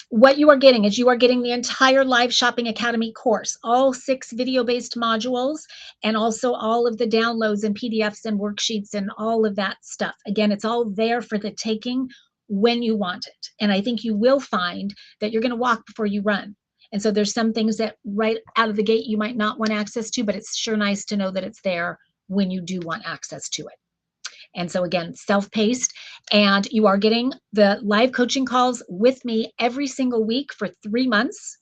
[SPEAKER 1] what you are getting is the entire Live Shopping Academy course, all 6 video-based modules, and also all of the downloads and PDFs and worksheets and all of that stuff. Again, it's all there for the taking when you want it. And I think you will find that you're going to walk before you run. And so there's some things that right out of the gate you might not want access to, but it's sure nice to know that it's there when you do want access to it. And so again, self-paced, and you are getting the live coaching calls with me every single week for 3 months.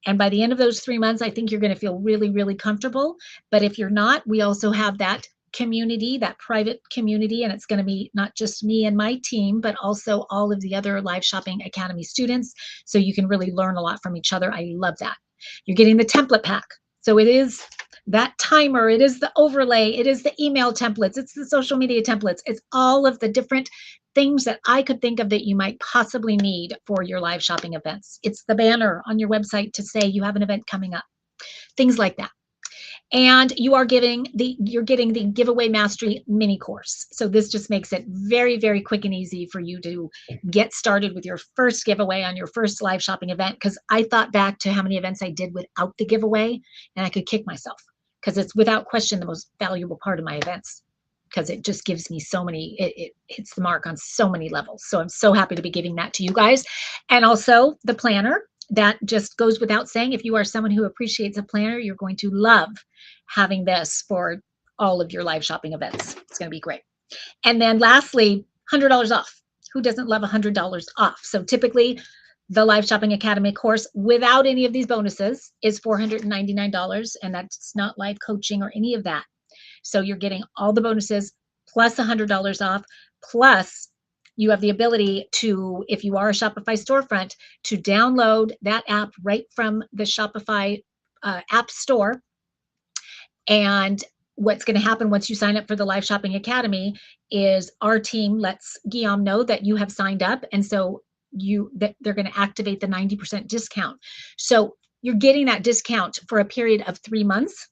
[SPEAKER 1] And by the end of those 3 months, I think you're going to feel really, really comfortable. But if you're not, we also have that community, that private community, and it's going to be not just me and my team, but also all of the other Live Shopping Academy students. So you can really learn a lot from each other. I love that. You're getting the template pack. So it is that timer, it is the overlay, it is the email templates, it's the social media templates, it's all of the different things that I could think of that you might possibly need for your live shopping events. It's the banner on your website to say you have an event coming up, things like that. And you're getting the Giveaway Mastery mini course. So this just makes it very, very quick and easy for you to get started with your first giveaway on your first live shopping event. Because I thought back to how many events I did without the giveaway, and I could kick myself, because it's without question the most valuable part of my events, because it just gives me so many, it hits the mark on so many levels. So I'm so happy to be giving that to you guys. And also the planner. That just goes without saying. If you are someone who appreciates a planner, you're going to love having this for all of your live shopping events. It's going to be great. And then lastly, $100 off. Who doesn't love $100 off? So typically the Live Shopping Academy course without any of these bonuses is $499, and that's not live coaching or any of that. So you're getting all the bonuses plus $100 off, plus you have the ability to, if you are a Shopify storefront, to download that app right from the Shopify app store. And what's going to happen once you sign up for the Live Shopping Academy is our team lets Guillaume know that you have signed up. And so they're going to activate the 90% discount. So you're getting that discount for a period of 3 months.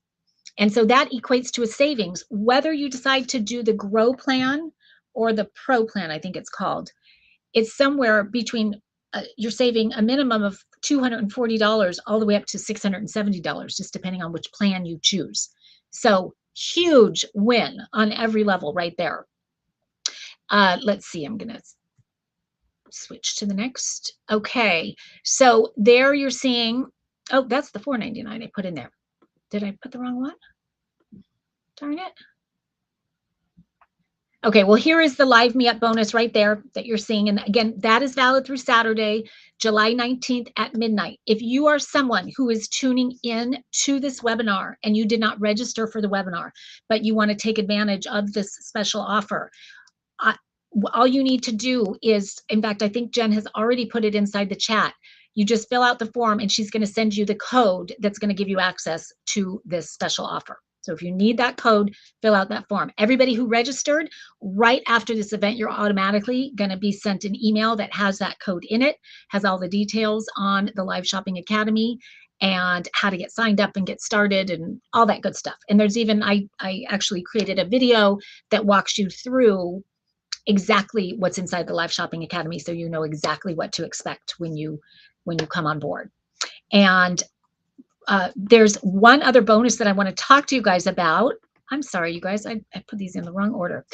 [SPEAKER 1] And so that equates to a savings, whether you decide to do the Grow plan or the Pro plan, I think it's called. It's somewhere between, you're saving a minimum of $240 all the way up to $670, just depending on which plan you choose. So huge win on every level right there. Let's see, I'm going to switch to the next. Okay, so there you're seeing, oh, that's the $4.99 I put in there. Did I put the wrong one? Darn it. Okay, well, here is the Live Me Up bonus right there that you're seeing. And again, that is valid through Saturday, July 19th at midnight. If you are someone who is tuning in to this webinar and you did not register for the webinar, but you want to take advantage of this special offer, all you need to do is, in fact, I think Jen has already put it inside the chat. You just fill out the form and she's going to send you the code that's going to give you access to this special offer. So if you need that code, fill out that form. Everybody who registered right after this event, you're automatically going to be sent an email that has that code in it, has all the details on the Live Shopping Academy and how to get signed up and get started and all that good stuff. And there's even, I actually created a video that walks you through exactly what's inside the Live Shopping Academy, so you know exactly what to expect when you come on board. And there's one other bonus that I want to talk to you guys about. I'm sorry, you guys, I put these in the wrong order.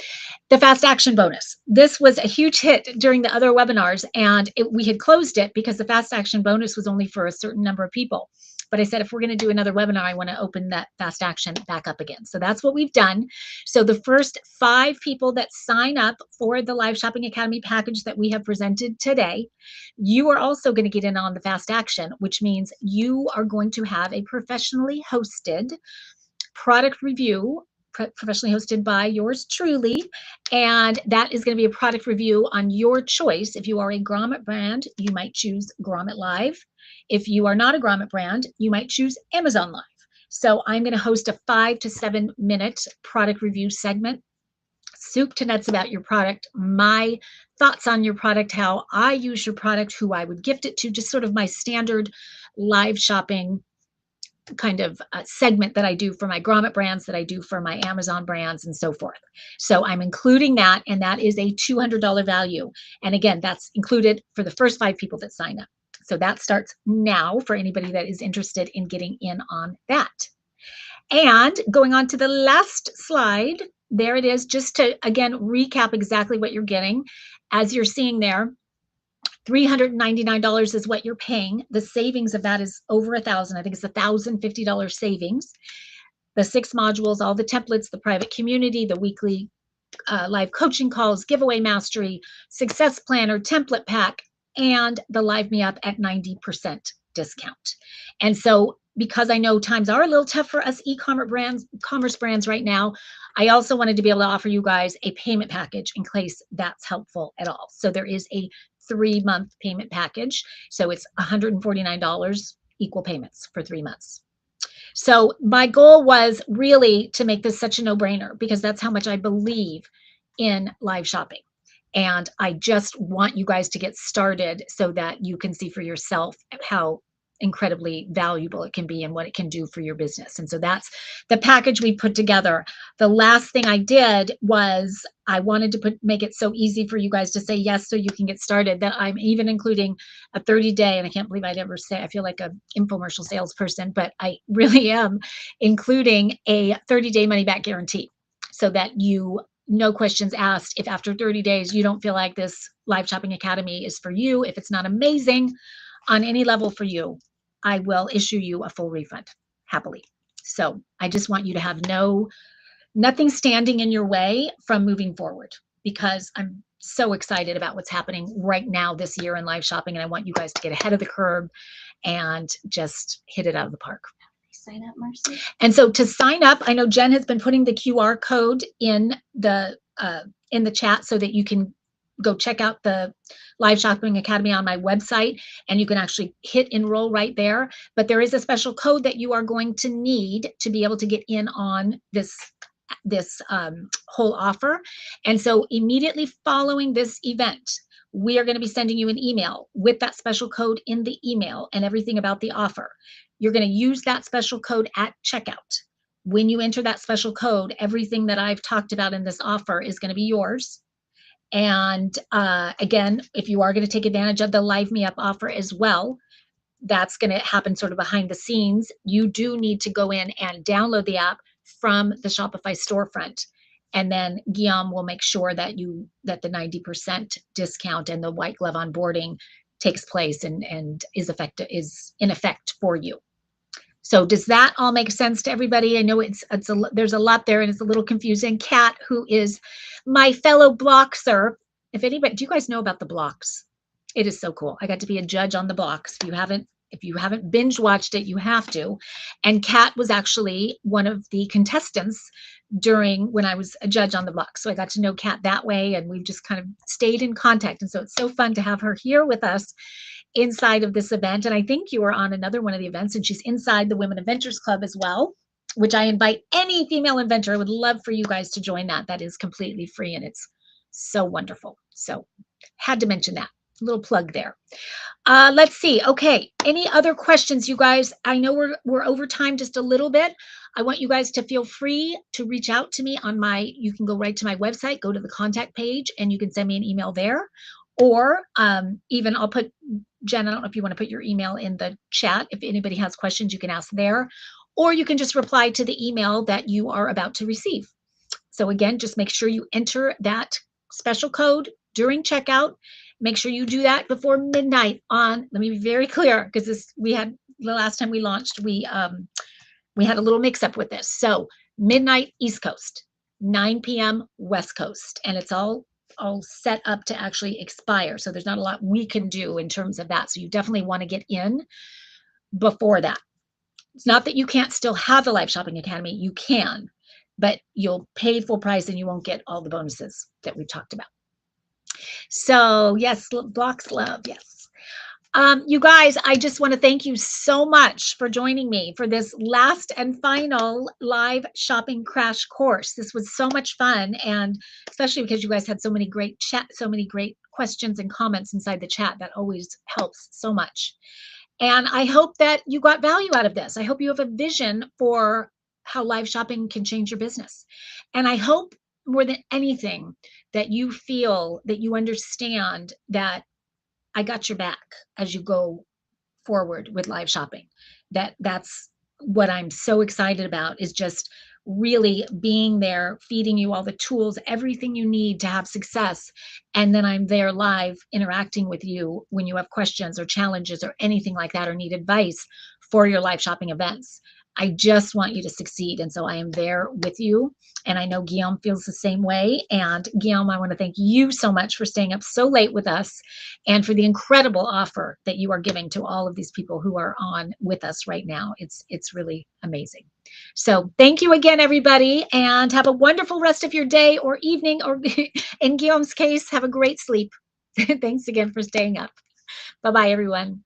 [SPEAKER 1] The fast action bonus. This was a huge hit during the other webinars, and we had closed it because the fast action bonus was only for a certain number of people. But I said, if we're going to do another webinar, I want to open that fast action back up again. So that's what we've done. So the first 5 people that sign up for the Live Shopping Academy package that we have presented today, you are also going to get in on the fast action, which means you are going to have a professionally hosted product review, professionally hosted by yours truly. And that is going to be a product review on your choice. If you are a grommet brand, you might choose Grommet Live. If you are not a grommet brand, you might choose Amazon Live. So I'm going to host a 5 to 7 minute product review segment, soup to nuts about your product, my thoughts on your product, how I use your product, who I would gift it to, just sort of my standard live shopping kind of segment that I do for my grommet brands, that I do for my Amazon brands, and so forth. So I'm including that, and that is a $200 value. And again, that's included for the first 5 people that sign up. So that starts now for anybody that is interested in getting in on that. And going on to the last slide, there it is, just to, again, recap exactly what you're getting. As you're seeing there, $399 is what you're paying. The savings of that is over $1,000. I think it's $1,050 savings. The 6 modules, all the templates, the private community, the weekly live coaching calls, giveaway mastery, success planner, template pack, and the Live Me Up at 90% discount. And so, because I know times are a little tough for us commerce brands right now, I also wanted to be able to offer you guys a payment package in case that's helpful at all. So there is a 3-month payment package. So it's $149 equal payments for 3 months. So my goal was really to make this such a no-brainer, because that's how much I believe in live shopping. And I just want you guys to get started so that you can see for yourself how incredibly valuable it can be and what it can do for your business. And so that's the package we put together. The last thing I did was I wanted to make it so easy for you guys to say yes so you can get started, that I'm even including a 30-day, and I can't believe I'd ever say, I feel like an infomercial salesperson, but I really am, including a 30-day money-back guarantee, so that you, no questions asked, if after 30 days you don't feel like this Live Shopping Academy is for you, if it's not amazing on any level for you, I will issue you a full refund happily. So I just want you to have nothing standing in your way from moving forward, because I'm so excited about what's happening right now this year in live shopping, and I want you guys to get ahead of the curve and just hit it out of the park.
[SPEAKER 2] Sign up, Marcy.
[SPEAKER 1] And so to sign up, I know Jen has been putting the QR code in the chat so that you can go check out the Live Shopping Academy on my website, and you can actually hit enroll right there. But there is a special code that you are going to need to be able to get in on this whole offer. And so immediately following this event, we are going to be sending you an email with that special code in the email and everything about the offer. You're going to use that special code at checkout. When you enter that special code, everything that I've talked about in this offer is going to be yours. And again, if you are going to take advantage of the Live Me Up offer as well, that's going to happen sort of behind the scenes. You do need to go in and download the app from the Shopify storefront. And then Guillaume will make sure that the 90% discount and the white glove onboarding takes place and is in effect for you. So does that all make sense to everybody? I know there's a lot there and it's a little confusing. Kat, who is my fellow Blockser, if anybody, do you guys know about the blocks? It is so cool. I got to be a judge on the blocks. If you haven't binge watched it, you have to. And Kat was actually one of the contestants during when I was a judge on the block. So I got to know Kat that way, and we've just kind of stayed in contact. And so it's so fun to have her here with us inside of this event. And I think you were on another one of the events, and she's inside the Women Inventors Club as well, which I invite any female inventor. I would love for you guys to join that. That is completely free, and it's so wonderful. So had to mention that. A little plug there. Let's see. Okay. Any other questions, you guys? I know we're over time just a little bit. I want you guys to feel free to reach out to me on you can go right to my website, go to the contact page, and you can send me an email there. Or even I'll put, Jen, I don't know if you want to put your email in the chat. If anybody has questions, you can ask there. Or you can just reply to the email that you are about to receive. So again, just make sure you enter that special code during checkout. Make sure you do that before midnight on, let me be very clear, because the last time we launched, we had a little mix up with this. So midnight East Coast, 9 p.m. West Coast, and it's all set up to actually expire. So there's not a lot we can do in terms of that. So you definitely want to get in before that. It's not that you can't still have the Live Shopping Academy. You can, but you'll pay full price and you won't get all the bonuses that we've talked about. So yes, blocks love, yes. You guys, I just want to thank you so much for joining me for this last and final live shopping crash course. This was so much fun, and especially because you guys had so many great questions and comments inside the chat. That always helps so much. And I hope that you got value out of this. I hope you have a vision for how live shopping can change your business. And I hope more than anything that you feel that you understand that I got your back as you go forward with live shopping. That's what I'm so excited about, is just really being there, feeding you all the tools, everything you need to have success. And then I'm there live interacting with you when you have questions or challenges or anything like that, or need advice for your live shopping events. I just want you to succeed. And so I am there with you. And I know Guillaume feels the same way. And Guillaume, I want to thank you so much for staying up so late with us and for the incredible offer that you are giving to all of these people who are on with us right now. It's really amazing. So thank you again, everybody, and have a wonderful rest of your day or evening, or in Guillaume's case, have a great sleep. Thanks again for staying up. Bye-bye, everyone.